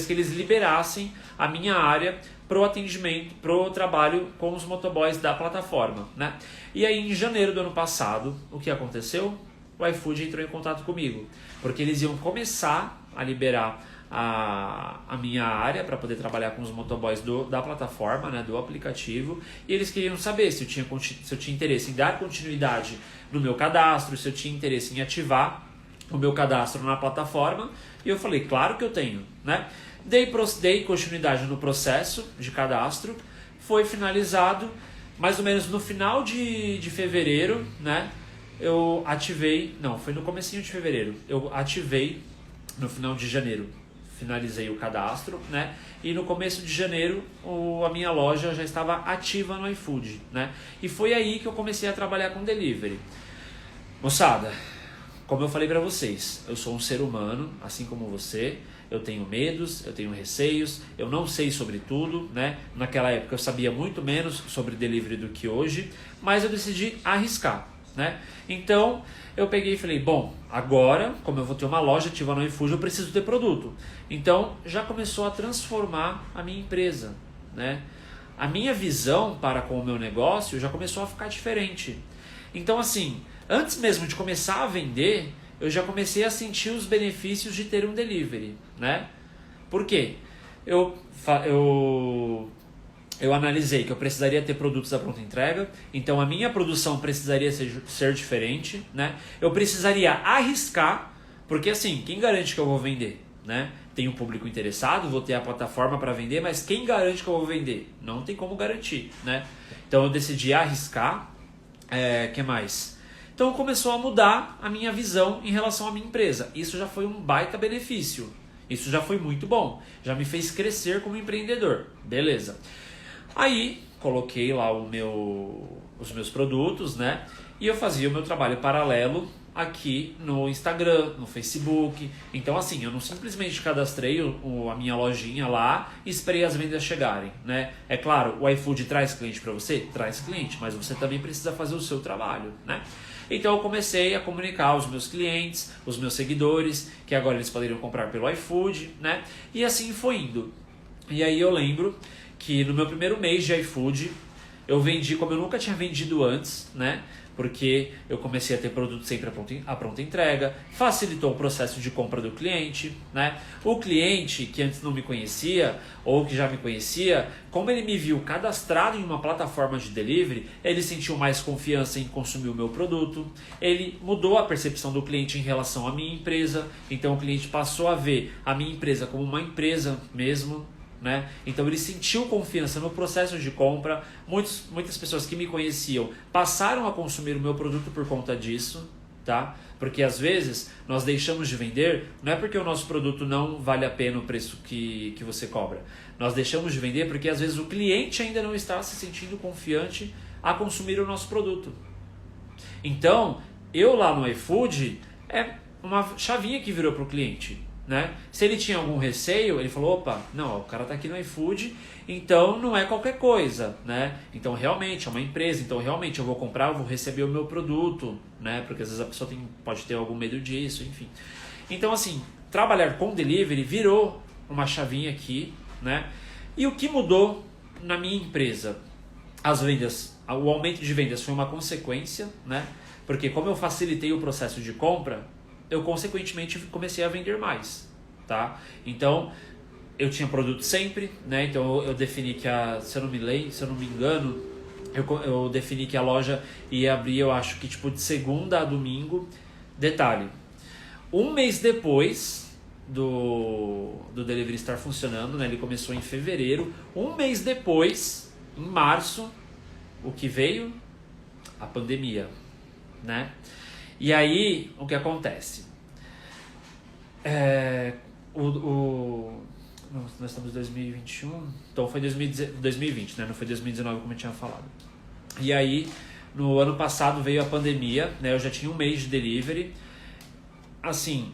eles liberassem a minha área para o atendimento, para o trabalho com os motoboys da plataforma, né? E aí em janeiro do ano passado, o que aconteceu? O iFood entrou em contato comigo, porque eles iam começar a liberar a minha área para poder trabalhar com os motoboys da plataforma, né, do aplicativo, e eles queriam saber se eu tinha interesse em dar continuidade no meu cadastro, se eu tinha interesse em ativar o meu cadastro na plataforma, e eu falei, claro que eu tenho, né? Dei continuidade no processo de cadastro, foi finalizado, mais ou menos no final de fevereiro, né? Eu ativei, não, foi no comecinho de fevereiro, eu ativei no final de janeiro, finalizei o cadastro, né? E no começo de janeiro a minha loja já estava ativa no iFood, né? E foi aí que eu comecei a trabalhar com delivery. Moçada, como eu falei para vocês, eu sou um ser humano, assim como você. Eu tenho medos, eu tenho receios, eu não sei sobre tudo, né? Naquela época eu sabia muito menos sobre delivery do que hoje, mas eu decidi arriscar, né? Então eu peguei e falei, bom, agora, como eu vou ter uma loja ativa no iFood, eu preciso ter produto. Então já começou a transformar a minha empresa, né? A minha visão para com o meu negócio já começou a ficar diferente. Então assim, antes mesmo de começar a vender, eu já comecei a sentir os benefícios de ter um delivery, né? Por quê? Eu analisei que eu precisaria ter produtos à pronta entrega, então a minha produção precisaria ser diferente, né? Eu precisaria arriscar, porque assim, quem garante que eu vou vender, né? Tem um público interessado, vou ter a plataforma para vender, mas quem garante que eu vou vender? Não tem como garantir, né? Então eu decidi arriscar. Que mais? Então começou a mudar a minha visão em relação à minha empresa. Isso já foi um baita benefício. Isso já foi muito bom. Já me fez crescer como empreendedor. Beleza. Aí coloquei lá os meus produtos, né? E eu fazia o meu trabalho paralelo aqui no Instagram, no Facebook. Então assim, eu não simplesmente cadastrei a minha lojinha lá e esperei as vendas chegarem, né? É claro, o iFood traz cliente para você? Traz cliente, mas você também precisa fazer o seu trabalho, né? Então eu comecei a comunicar aos meus clientes, os meus seguidores, que agora eles poderiam comprar pelo iFood, né? E assim foi indo. E aí eu lembro que no meu primeiro mês de iFood, eu vendi como eu nunca tinha vendido antes, né? Porque eu comecei a ter produto sempre a pronta entrega, facilitou o processo de compra do cliente, né? O cliente que antes não me conhecia ou que já me conhecia, como ele me viu cadastrado em uma plataforma de delivery, ele sentiu mais confiança em consumir o meu produto, ele mudou a percepção do cliente em relação à minha empresa, então o cliente passou a ver a minha empresa como uma empresa mesmo, né? Então ele sentiu confiança no processo de compra. Muitas pessoas que me conheciam passaram a consumir o meu produto por conta disso, tá? Porque às vezes nós deixamos de vender, não é porque o nosso produto não vale a pena o preço que você cobra. Nós deixamos de vender porque às vezes o cliente ainda não está se sentindo confiante a consumir o nosso produto. Então, eu lá no iFood é uma chavinha que virou para o cliente. Né? Se ele tinha algum receio, ele falou, opa, não, o cara tá aqui no iFood, então não é qualquer coisa, né? Então realmente é uma empresa, então realmente eu vou comprar, eu vou receber o meu produto, né? Porque às vezes a pessoa pode ter algum medo disso, enfim. Então assim, trabalhar com delivery virou uma chavinha aqui, né? E o que mudou na minha empresa? As vendas, o aumento de vendas foi uma consequência, né? Porque como eu facilitei o processo de compra, eu consequentemente comecei a vender mais, tá? Então, eu tinha produto sempre, né? Então eu defini que se eu não me engano, eu defini que a loja ia abrir, eu acho que tipo de segunda a domingo. Detalhe, um mês depois do delivery estar funcionando, né? Ele começou em fevereiro. Um mês depois, em março, o que veio? A pandemia, né? E aí, o que acontece? Nós estamos em 2021, então foi 2020, né? Não foi 2019 como eu tinha falado. E aí, no ano passado veio a pandemia, né? Eu já tinha um mês de delivery. Assim,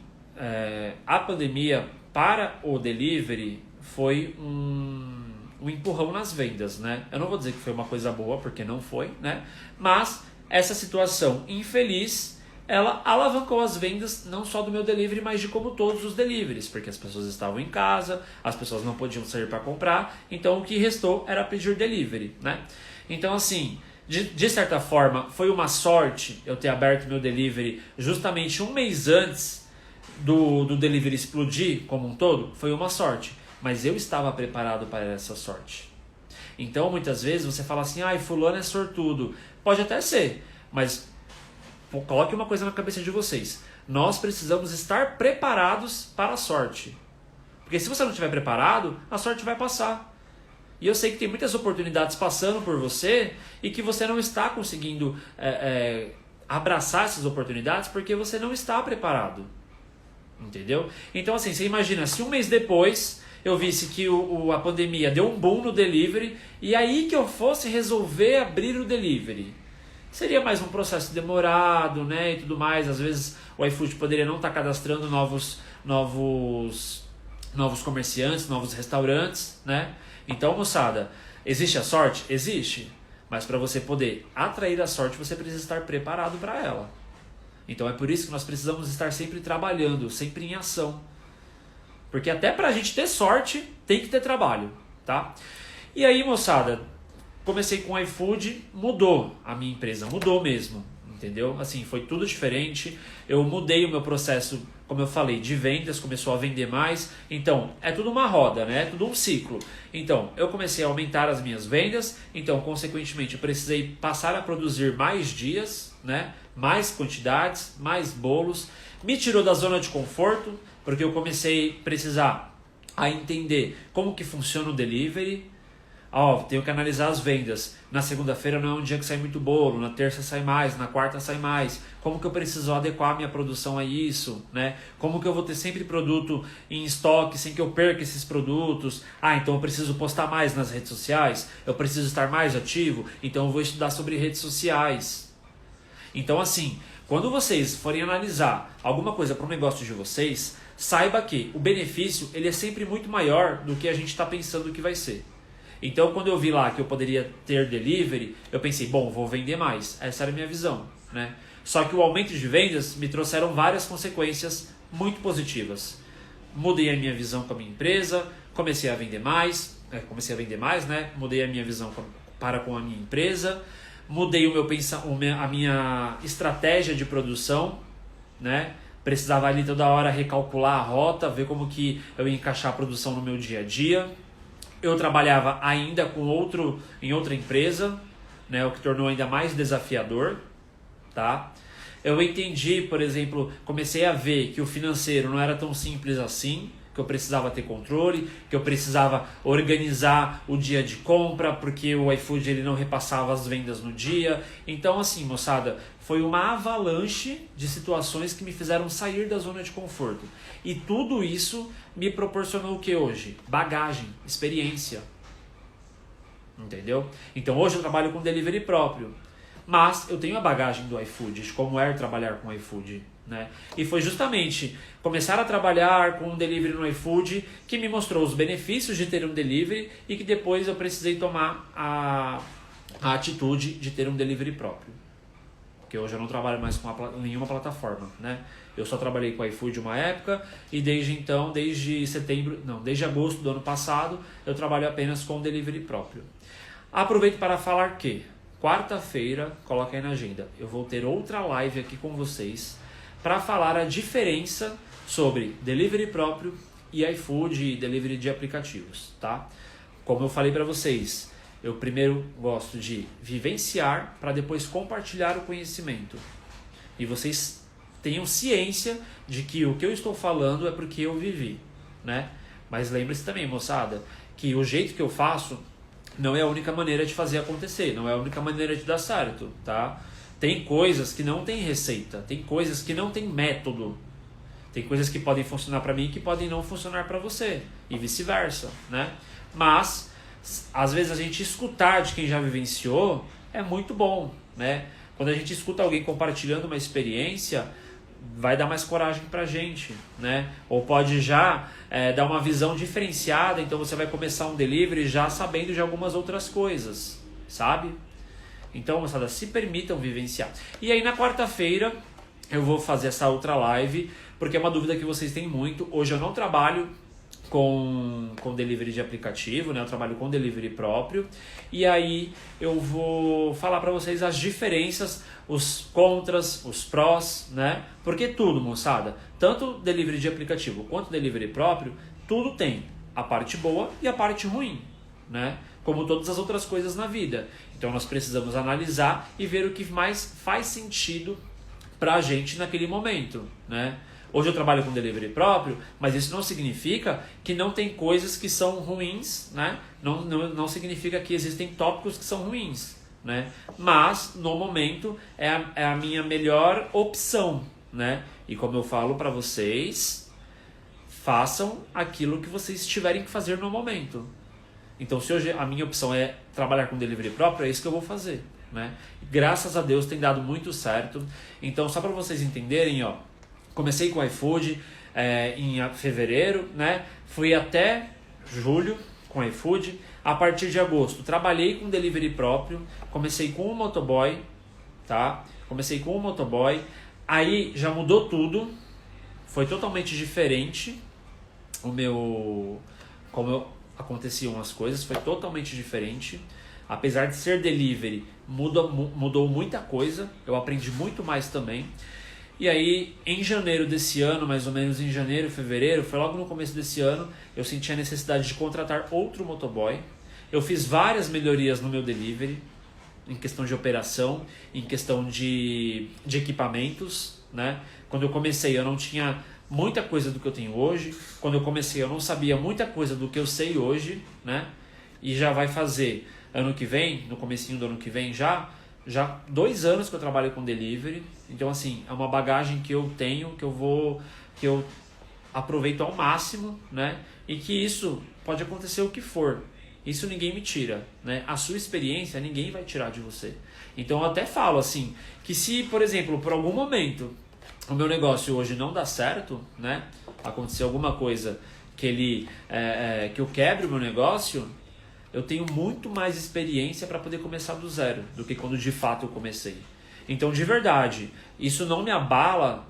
a pandemia para o delivery foi um empurrão nas vendas, né? Eu não vou dizer que foi uma coisa boa, porque não foi, né? Mas essa situação infeliz, ela alavancou as vendas não só do meu delivery, mas de como todos os deliveries, porque as pessoas estavam em casa, as pessoas não podiam sair para comprar, então o que restou era pedir delivery, né? Então assim, de certa forma, foi uma sorte eu ter aberto meu delivery justamente um mês antes do delivery explodir como um todo, foi uma sorte, mas eu estava preparado para essa sorte. Então muitas vezes você fala assim, fulano é sortudo, pode até ser, mas coloque uma coisa na cabeça de vocês. Nós precisamos estar preparados para a sorte. Porque se você não estiver preparado, a sorte vai passar. E eu sei que tem muitas oportunidades passando por você e que você não está conseguindo abraçar essas oportunidades porque você não está preparado. Entendeu? Então assim, você imagina, se um mês depois eu visse que a pandemia deu um boom no delivery e aí que eu fosse resolver abrir o delivery. Seria mais um processo demorado, né, e tudo mais. Às vezes o iFood poderia não estar cadastrando novos comerciantes, novos restaurantes, né? Então, moçada, existe a sorte? Existe. Mas para você poder atrair a sorte, você precisa estar preparado para ela. Então é por isso que nós precisamos estar sempre trabalhando, sempre em ação. Porque até para a gente ter sorte, tem que ter trabalho, tá? E aí, moçada, comecei com o iFood, mudou a minha empresa, mudou mesmo, entendeu? Assim, foi tudo diferente, eu mudei o meu processo, como eu falei, de vendas, começou a vender mais, então é tudo uma roda, né? É tudo um ciclo. Então, eu comecei a aumentar as minhas vendas, então, consequentemente, eu precisei passar a produzir mais dias, né? Mais quantidades, mais bolos, me tirou da zona de conforto, porque eu comecei a precisar a entender como que funciona o delivery. Tenho que analisar as vendas. Na segunda-feira não é um dia que sai muito bolo, na terça sai mais, na quarta sai mais. Como que eu preciso adequar a minha produção a isso, né? Como que eu vou ter sempre produto em estoque sem que eu perca esses produtos? Então eu preciso postar mais nas redes sociais, eu preciso estar mais ativo, então eu vou estudar sobre redes sociais. Então assim, quando vocês forem analisar alguma coisa para o negócio de vocês, saiba que o benefício ele é sempre muito maior do que a gente está pensando que vai ser. Então, quando eu vi lá que eu poderia ter delivery, eu pensei, vou vender mais. Essa era a minha visão, né? Só que o aumento de vendas me trouxeram várias consequências muito positivas. Mudei a minha visão com a minha empresa, comecei a vender mais, né? Mudei a minha visão para com a minha empresa, mudei a minha estratégia de produção, né? Precisava ali toda hora recalcular a rota, ver como que eu ia encaixar a produção no meu dia a dia. Eu trabalhava ainda em outra empresa, né? O que tornou ainda mais desafiador, tá? Eu entendi, por exemplo, comecei a ver que o financeiro não era tão simples assim, que eu precisava ter controle, que eu precisava organizar o dia de compra, porque o iFood ele não repassava as vendas no dia. Então assim, moçada, foi uma avalanche de situações que me fizeram sair da zona de conforto. E tudo isso me proporcionou o que hoje? Bagagem, experiência. Entendeu? Então hoje eu trabalho com delivery próprio. Mas eu tenho a bagagem do iFood, de como é trabalhar com o iFood, né? E foi justamente começar a trabalhar com um delivery no iFood que me mostrou os benefícios de ter um delivery e que depois eu precisei tomar a atitude de ter um delivery próprio. Porque hoje eu não trabalho mais com nenhuma plataforma, né? Eu só trabalhei com o iFood uma época e desde então, desde agosto do ano passado, eu trabalho apenas com delivery próprio. Aproveito para falar que quarta-feira, coloca aí na agenda, eu vou ter outra live aqui com vocês para falar a diferença sobre delivery próprio e iFood e delivery de aplicativos, tá? Como eu falei para vocês, eu primeiro gosto de vivenciar para depois compartilhar o conhecimento. E vocês tenham ciência de que o que eu estou falando é porque eu vivi, né? Mas lembre-se também, moçada, que o jeito que eu faço não é a única maneira de fazer acontecer, não é a única maneira de dar certo, tá? Tem coisas que não tem receita, tem coisas que não tem método, tem coisas que podem funcionar para mim e que podem não funcionar para você, e vice-versa, né? Mas, às vezes a gente escutar de quem já vivenciou é muito bom, né? Quando a gente escuta alguém compartilhando uma experiência, vai dar mais coragem pra gente, né? Ou pode já dar uma visão diferenciada, então você vai começar um delivery já sabendo de algumas outras coisas, sabe? Então, moçada, se permitam vivenciar. E aí na quarta-feira eu vou fazer essa outra live, porque é uma dúvida que vocês têm muito. Hoje eu não trabalho com delivery de aplicativo, né? Eu trabalho com delivery próprio. E aí eu vou falar para vocês as diferenças, os contras, os prós, né? Porque tudo, moçada, tanto delivery de aplicativo quanto delivery próprio, tudo tem a parte boa e a parte ruim, né? Como todas as outras coisas na vida. Então nós precisamos analisar e ver o que mais faz sentido pra gente naquele momento, né? Hoje eu trabalho com delivery próprio, mas isso não significa que não tem coisas que são ruins, né? Não significa que existem tópicos que são ruins, né? Mas, no momento, é a minha melhor opção, né? E como eu falo para vocês, façam aquilo que vocês tiverem que fazer no momento. Então, se hoje a minha opção é trabalhar com delivery próprio, é isso que eu vou fazer, né? Graças a Deus tem dado muito certo. Então, só para vocês entenderem, ó, comecei com o iFood em fevereiro, né? Fui até julho com o iFood. A partir de agosto, trabalhei com delivery próprio. Comecei com o motoboy, tá? Comecei com o motoboy. Aí já mudou tudo. Foi totalmente diferente como aconteciam as coisas. Foi totalmente diferente. Apesar de ser delivery, mudou muita coisa. Eu aprendi muito mais também. E aí, em janeiro desse ano, mais ou menos em janeiro, fevereiro, foi logo no começo desse ano, eu senti a necessidade de contratar outro motoboy. Eu fiz várias melhorias no meu delivery, em questão de operação, em questão de equipamentos, né? Quando eu comecei, eu não tinha muita coisa do que eu tenho hoje. Quando eu comecei, eu não sabia muita coisa do que eu sei hoje, né? E já vai fazer ano que vem, no comecinho do ano que vem já 2 anos que eu trabalho com delivery. Então assim, é uma bagagem que eu tenho, que eu aproveito ao máximo, né? E que isso pode acontecer o que for, isso ninguém me tira, né? A sua experiência ninguém vai tirar de você. Então eu até falo assim, que se, por exemplo, por algum momento o meu negócio hoje não dá certo, né? Acontecer alguma coisa que eu quebre o meu negócio, eu tenho muito mais experiência para poder começar do zero do que quando de fato eu comecei. Então, de verdade, isso não me abala,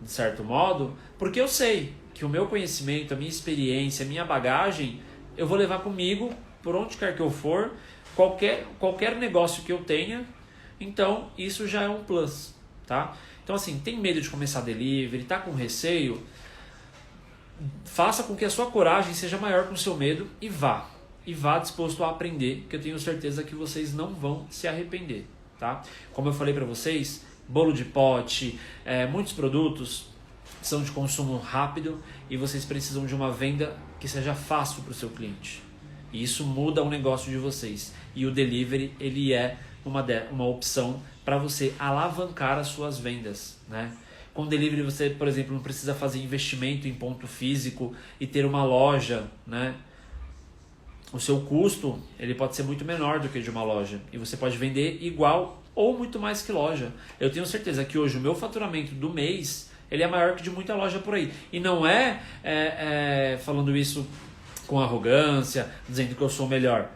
de certo modo, porque eu sei que o meu conhecimento, a minha experiência, a minha bagagem, eu vou levar comigo por onde quer que eu for, qualquer negócio que eu tenha, então isso já é um plus, tá? Então assim, tem medo de começar delivery, tá com receio, faça com que a sua coragem seja maior que o seu medo e vá disposto a aprender, que eu tenho certeza que vocês não vão se arrepender, tá? Como eu falei para vocês, bolo de pote, muitos produtos são de consumo rápido e vocês precisam de uma venda que seja fácil para o seu cliente. E isso muda o negócio de vocês. E o delivery, ele é uma opção para você alavancar as suas vendas, né? Com o delivery você, por exemplo, não precisa fazer investimento em ponto físico e ter uma loja, né? O seu custo, ele pode ser muito menor do que de uma loja. E você pode vender igual ou muito mais que loja. Eu tenho certeza que hoje o meu faturamento do mês, ele é maior que de muita loja por aí. E não falando isso com arrogância, dizendo que eu sou melhor,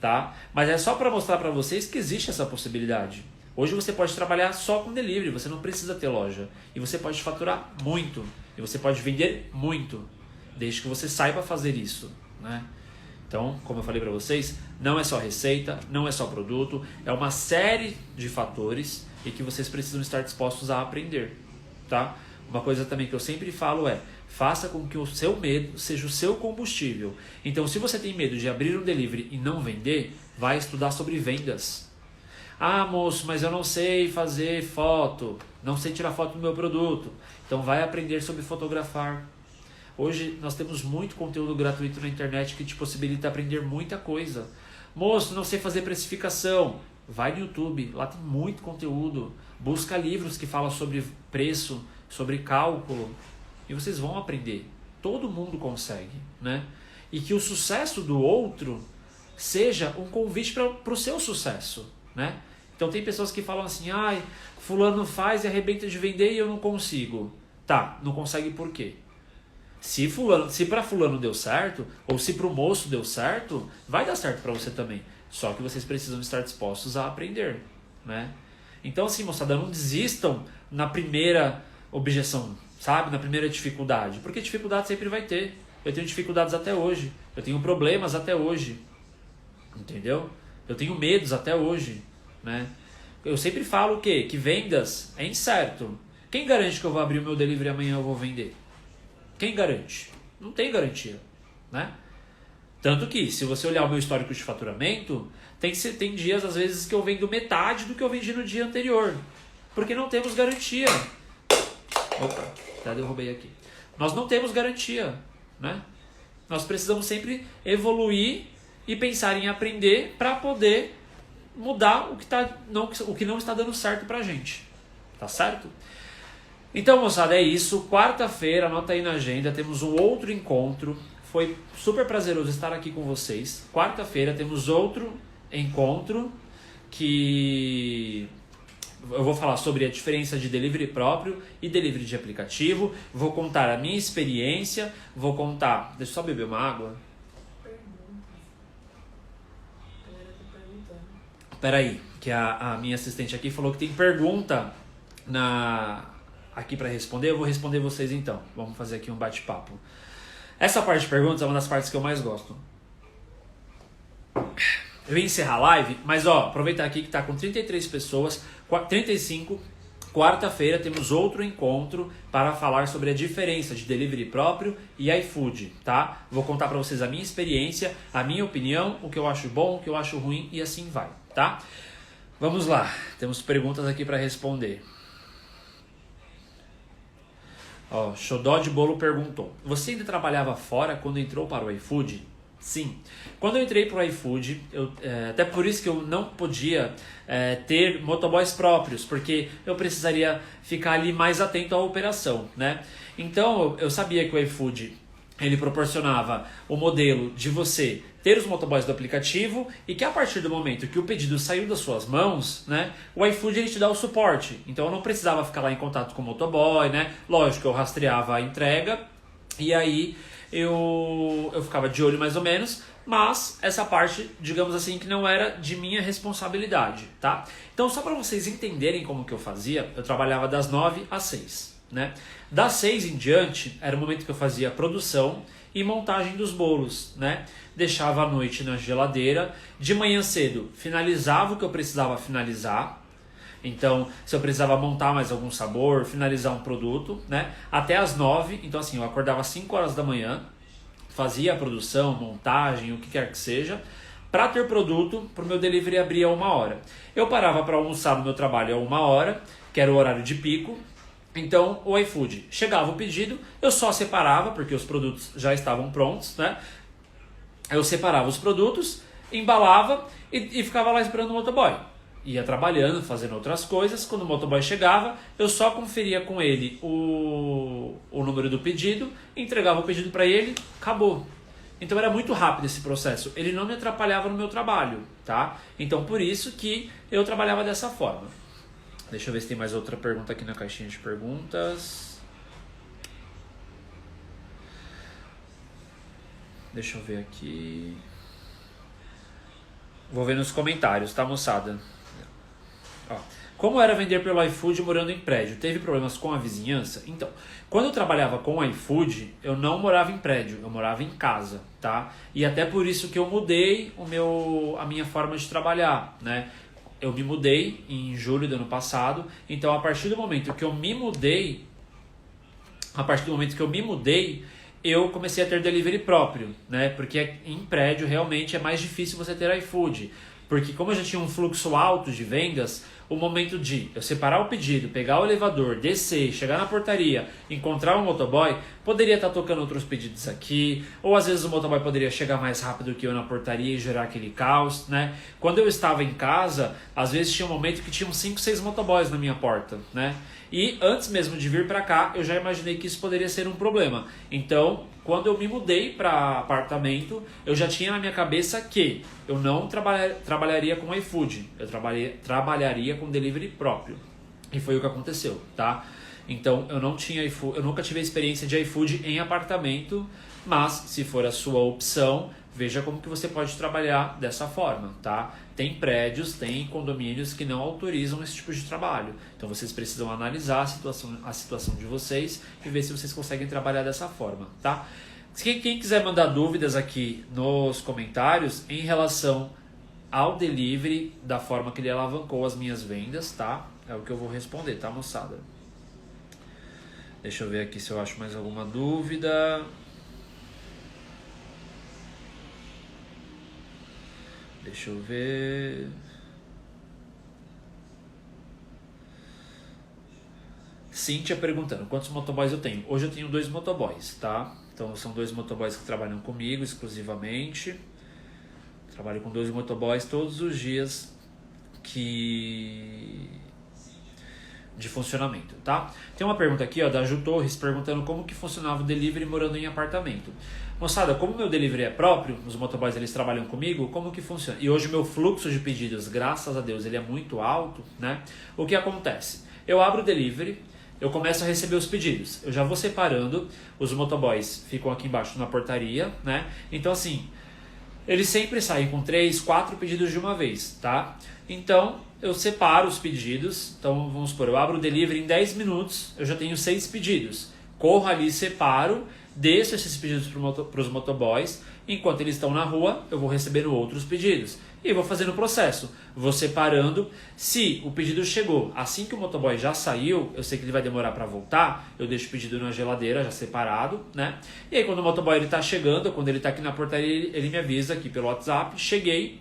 tá? Mas é só para mostrar para vocês que existe essa possibilidade. Hoje você pode trabalhar só com delivery, você não precisa ter loja. E você pode faturar muito. E você pode vender muito, desde que você saiba fazer isso, né? Então, como eu falei para vocês, não é só receita, não é só produto, é uma série de fatores e que vocês precisam estar dispostos a aprender, tá? Uma coisa também que eu sempre falo faça com que o seu medo seja o seu combustível. Então, se você tem medo de abrir um delivery e não vender, vai estudar sobre vendas. Ah, moço, mas eu não sei fazer foto, não sei tirar foto do meu produto. Então, vai aprender sobre fotografar. Hoje nós temos muito conteúdo gratuito na internet que te possibilita aprender muita coisa. Moço, não sei fazer precificação. Vai no YouTube, lá tem muito conteúdo. Busca livros que falam sobre preço, sobre cálculo. E vocês vão aprender. Todo mundo consegue, né? E que o sucesso do outro seja um convite para o seu sucesso, né? Então tem pessoas que falam assim, fulano faz e arrebenta de vender e eu não consigo. Tá, não consegue por quê? Se para fulano deu certo, ou se para o moço deu certo, vai dar certo para você também. Só que vocês precisam estar dispostos a aprender, né? Então assim, moçada, não desistam na primeira objeção, sabe? Na primeira dificuldade. Porque dificuldade sempre vai ter. Eu tenho dificuldades até hoje. Eu tenho problemas até hoje. Entendeu? Eu tenho medos até hoje, né? Eu sempre falo o quê? Que vendas é incerto. Quem garante que eu vou abrir o meu delivery amanhã e eu vou vender? Quem garante? Não tem garantia, né? Tanto que, se você olhar o meu histórico de faturamento, tem dias, às vezes, que eu vendo metade do que eu vendi no dia anterior. Porque não temos garantia. Opa, até derrubei aqui. Nós não temos garantia, né? Nós precisamos sempre evoluir e pensar em aprender para poder mudar o que não está dando certo pra gente. Tá certo? Então, moçada, é isso. Quarta-feira, anota aí na agenda, temos um outro encontro. Foi super prazeroso estar aqui com vocês. Quarta-feira temos outro encontro que eu vou falar sobre a diferença de delivery próprio e delivery de aplicativo. Vou contar a minha experiência. Vou contar... Deixa eu só beber uma água. Peraí, que a minha assistente aqui falou que tem pergunta aqui para responder. Eu vou responder vocês então. Vamos fazer aqui um bate-papo. Essa parte de perguntas é uma das partes que eu mais gosto. Eu ia encerrar a live, mas aproveitar aqui que está com 33 pessoas, 35. Quarta-feira temos outro encontro para falar sobre a diferença de delivery próprio e iFood, tá? Vou contar para vocês a minha experiência, a minha opinião, o que eu acho bom, o que eu acho ruim e assim vai, tá? Vamos lá, temos perguntas aqui para responder. Xodó de Bolo perguntou: você ainda trabalhava fora quando entrou para o iFood? Sim. Quando eu entrei para o iFood, até por isso que eu não podia ter motoboys próprios, porque eu precisaria ficar ali mais atento à operação, né? Então eu sabia que o iFood ele proporcionava o modelo de você ter os motoboys do aplicativo e que a partir do momento que o pedido saiu das suas mãos, né, o iFood ele te dá o suporte. Então eu não precisava ficar lá em contato com o motoboy, né? Lógico, eu rastreava a entrega e aí eu ficava de olho mais ou menos, mas essa parte, digamos assim, que não era de minha responsabilidade, tá? Então só para vocês entenderem como que eu fazia, eu trabalhava das 9 às 6. né? Das 6 em diante era o momento que eu fazia a produção e montagem dos bolos, né? Deixava à noite na geladeira, de manhã cedo finalizava o que eu precisava finalizar. Então, se eu precisava montar mais algum sabor, finalizar um produto, né? Até as 9, então assim, eu acordava às 5 horas da manhã, fazia a produção, montagem, o que quer que seja, para ter produto, para o meu delivery abrir a 1 hora. Eu parava para almoçar no meu trabalho a 1 hora, que era o horário de pico. Então, o iFood chegava o pedido, eu só separava, porque os produtos já estavam prontos, né? Eu separava os produtos, embalava e ficava lá esperando o motoboy. Ia trabalhando, fazendo outras coisas. Quando o motoboy chegava, eu só conferia com ele o número do pedido, entregava o pedido para ele, acabou. Então era muito rápido esse processo. Ele não me atrapalhava no meu trabalho, tá? Então por isso que eu trabalhava dessa forma. Deixa eu ver se tem mais outra pergunta aqui na caixinha de perguntas. Deixa eu ver aqui. Vou ver nos comentários, tá, moçada? Ó. Como era vender pelo iFood morando em prédio? Teve problemas com a vizinhança? Então, quando eu trabalhava com o iFood, eu não morava em prédio, eu morava em casa, tá? E até por isso que eu mudei a minha forma de trabalhar, né? Eu me mudei em julho do ano passado, então a partir do momento que eu me mudei, eu comecei a ter delivery próprio, né? Porque em prédio realmente é mais difícil você ter iFood. Porque como eu já tinha um fluxo alto de vendas, o momento de eu separar o pedido, pegar o elevador, descer, chegar na portaria, encontrar um motoboy, poderia estar tocando outros pedidos aqui, ou às vezes o motoboy poderia chegar mais rápido que eu na portaria e gerar aquele caos, né? Quando eu estava em casa, às vezes tinha um momento que tinham 5, 6 motoboys na minha porta, né? E antes mesmo de vir para cá, eu já imaginei que isso poderia ser um problema. Então, quando eu me mudei para apartamento, eu já tinha na minha cabeça que eu não trabalharia com iFood, eu trabalharia com delivery próprio. E foi o que aconteceu, tá? Então, eu nunca tive a experiência de iFood em apartamento, mas se for a sua opção, veja como que você pode trabalhar dessa forma, tá? Tem prédios, tem condomínios que não autorizam esse tipo de trabalho. Então vocês precisam analisar a situação de vocês e ver se vocês conseguem trabalhar dessa forma, tá? Quem quiser mandar dúvidas aqui nos comentários em relação ao delivery, da forma que ele alavancou as minhas vendas, tá? É o que eu vou responder, tá, moçada? Deixa eu ver aqui se eu acho mais alguma dúvida. Deixa eu ver. Cíntia perguntando, quantos motoboys eu tenho? Hoje eu tenho 2 motoboys, tá? Então são 2 motoboys que trabalham comigo exclusivamente. Trabalho com 2 motoboys todos os dias de funcionamento, tá? Tem uma pergunta aqui, ó, da Ju Torres, perguntando como que funcionava o delivery morando em apartamento. Moçada, como meu delivery é próprio, os motoboys eles trabalham comigo, como que funciona? E hoje o meu fluxo de pedidos, graças a Deus, ele é muito alto, né? O que acontece? Eu abro o delivery, eu começo a receber os pedidos, eu já vou separando, os motoboys ficam aqui embaixo na portaria, né? Então assim, eles sempre saem com 3, 4 pedidos de uma vez, tá? Então, eu separo os pedidos. Então, vamos supor, eu abro o delivery em 10 minutos, eu já tenho 6 pedidos. Corro ali, separo, desço esses pedidos para os motoboys. Enquanto eles estão na rua, eu vou recebendo outros pedidos. E vou fazendo o processo. Vou separando. Se o pedido chegou assim que o motoboy já saiu, eu sei que ele vai demorar para voltar, eu deixo o pedido na geladeira já separado, né? E aí quando o motoboy está chegando, quando ele está aqui na portaria, ele me avisa aqui pelo WhatsApp, cheguei.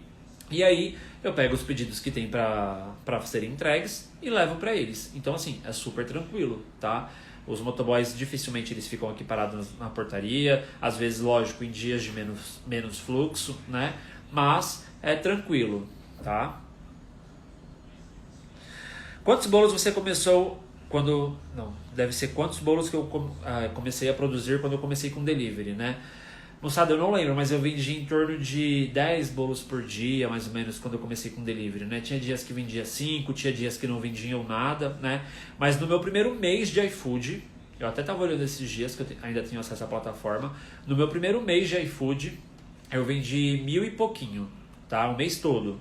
E aí eu pego os pedidos que tem para serem entregues e levo para eles. Então assim, é super tranquilo, tá? Os motoboys dificilmente eles ficam aqui parados na portaria, às vezes, lógico, em dias de menos fluxo, né? Mas é tranquilo, tá? Quantos bolos você começou quando... Não, deve ser quantos bolos que eu comecei a produzir quando eu comecei com delivery, né? Moçada, eu não lembro, mas eu vendi em torno de 10 bolos por dia, mais ou menos, quando eu comecei com delivery, né? Tinha dias que vendia 5, tinha dias que não vendiam nada, né? Mas no meu primeiro mês de iFood, eu até estava olhando esses dias, que eu ainda tenho acesso à plataforma, no meu primeiro mês de iFood, eu vendi 1.000 e pouquinho, tá? O mês todo.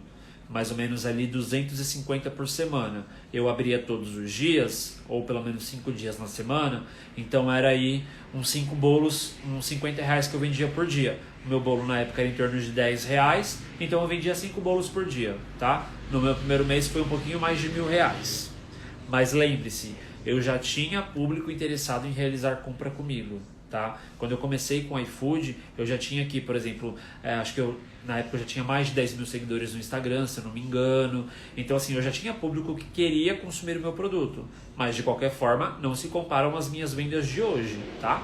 mais ou menos ali 250 por semana. Eu abria todos os dias, ou pelo menos 5 dias na semana, então era aí uns 5 bolos, uns 50 reais que eu vendia por dia. O meu bolo na época era em torno de 10 reais, então eu vendia 5 bolos por dia, tá? No meu primeiro mês foi um pouquinho mais de R$ 1.000. Mas lembre-se, eu já tinha público interessado em realizar compra comigo, tá? Quando eu comecei com o iFood, eu já tinha aqui, por exemplo, acho que na época eu já tinha mais de 10 mil seguidores no Instagram, se eu não me engano. Então assim, eu já tinha público que queria consumir o meu produto. Mas de qualquer forma, não se comparam às minhas vendas de hoje, tá?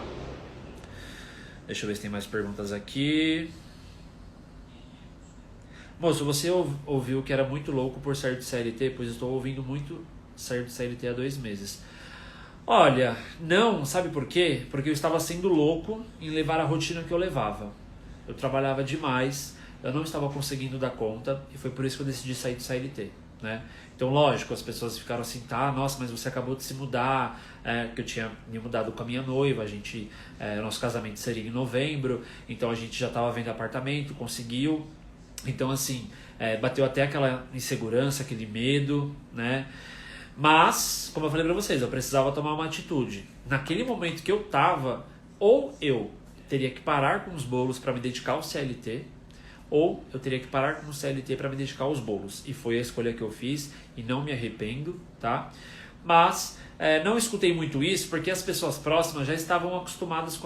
Deixa eu ver se tem mais perguntas aqui. Moço, você ouviu que era muito louco por sair de CLT? Pois estou ouvindo muito sair de CLT há 2 meses. Olha, não, sabe por quê? Porque eu estava sendo louco em levar a rotina que eu levava. Eu trabalhava demais, eu não estava conseguindo dar conta e foi por isso que eu decidi sair do CLT, né? Então, lógico, as pessoas ficaram assim, tá, nossa, mas você acabou de se mudar, que eu tinha me mudado com a minha noiva, nosso casamento seria em novembro, então a gente já estava vendo apartamento, conseguiu, então assim, bateu até aquela insegurança, aquele medo, né? Mas, como eu falei pra vocês, eu precisava tomar uma atitude. Naquele momento que eu tava, ou eu teria que parar com os bolos para me dedicar ao CLT, ou eu teria que parar com o CLT para me dedicar aos bolos. E foi a escolha que eu fiz e não me arrependo, tá? Mas não escutei muito isso porque as pessoas próximas já estavam acostumadas,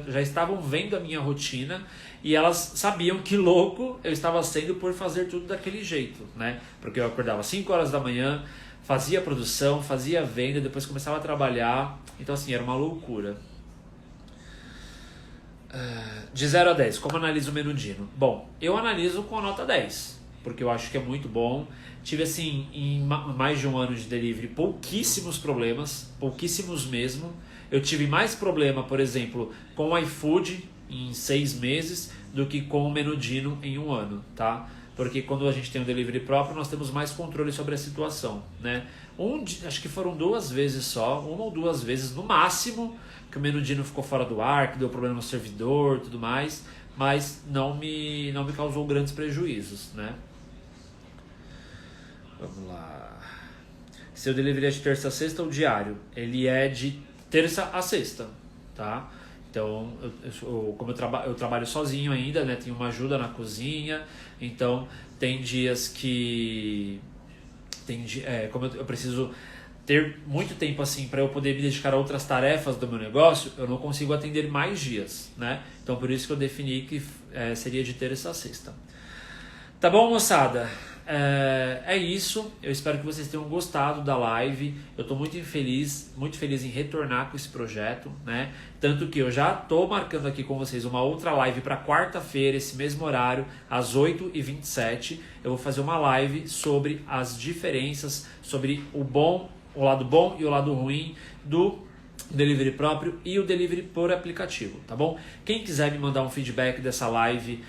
já estavam vendo a minha rotina e elas sabiam que louco eu estava sendo por fazer tudo daquele jeito, né? Porque eu acordava às 5 horas da manhã, fazia produção, fazia venda, depois começava a trabalhar. Então assim, era uma loucura. De 0 a 10, como analiso o Menudino? Bom, eu analiso com a nota 10, porque eu acho que é muito bom. Tive assim, em mais de um ano de delivery, pouquíssimos problemas, pouquíssimos mesmo. Eu tive mais problema, por exemplo, com o iFood em 6 meses do que com o Menudino em um ano, tá? Porque quando a gente tem um delivery próprio, nós temos mais controle sobre a situação, né? Acho que foram 2 vezes só, 1 ou 2 vezes no máximo, que o Menudino ficou fora do ar, que deu problema no servidor e tudo mais, mas não me causou grandes prejuízos, né? Vamos lá. Seu delivery é de terça a sexta ou diário? Ele é de terça a sexta, tá? Então, como eu trabalho sozinho ainda, né? Tenho uma ajuda na cozinha, então tem dias que... como eu preciso ter muito tempo assim para eu poder me dedicar a outras tarefas do meu negócio, eu não consigo atender mais dias, né? Então por isso que eu defini que seria de terça a sexta. Tá bom, moçada? É isso. Eu espero que vocês tenham gostado da live. Eu estou muito feliz em retornar com esse projeto, né? Tanto que eu já estou marcando aqui com vocês uma outra live para quarta-feira, esse mesmo horário, às 8h27. Eu vou fazer uma live sobre as diferenças, sobre o lado bom e o lado ruim do delivery próprio e o delivery por aplicativo, tá bom? Quem quiser me mandar um feedback dessa live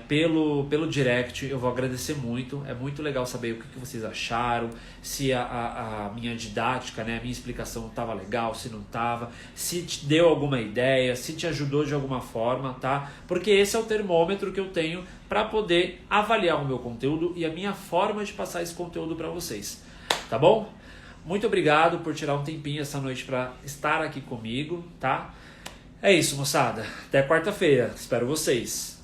pelo direct, eu vou agradecer muito. É muito legal saber o que vocês acharam, se a minha didática, né, a minha explicação estava legal, se não estava, se te deu alguma ideia, se te ajudou de alguma forma, tá? Porque esse é o termômetro que eu tenho para poder avaliar o meu conteúdo e a minha forma de passar esse conteúdo para vocês, tá bom? Muito obrigado por tirar um tempinho essa noite para estar aqui comigo, tá? É isso, moçada. Até quarta-feira. Espero vocês.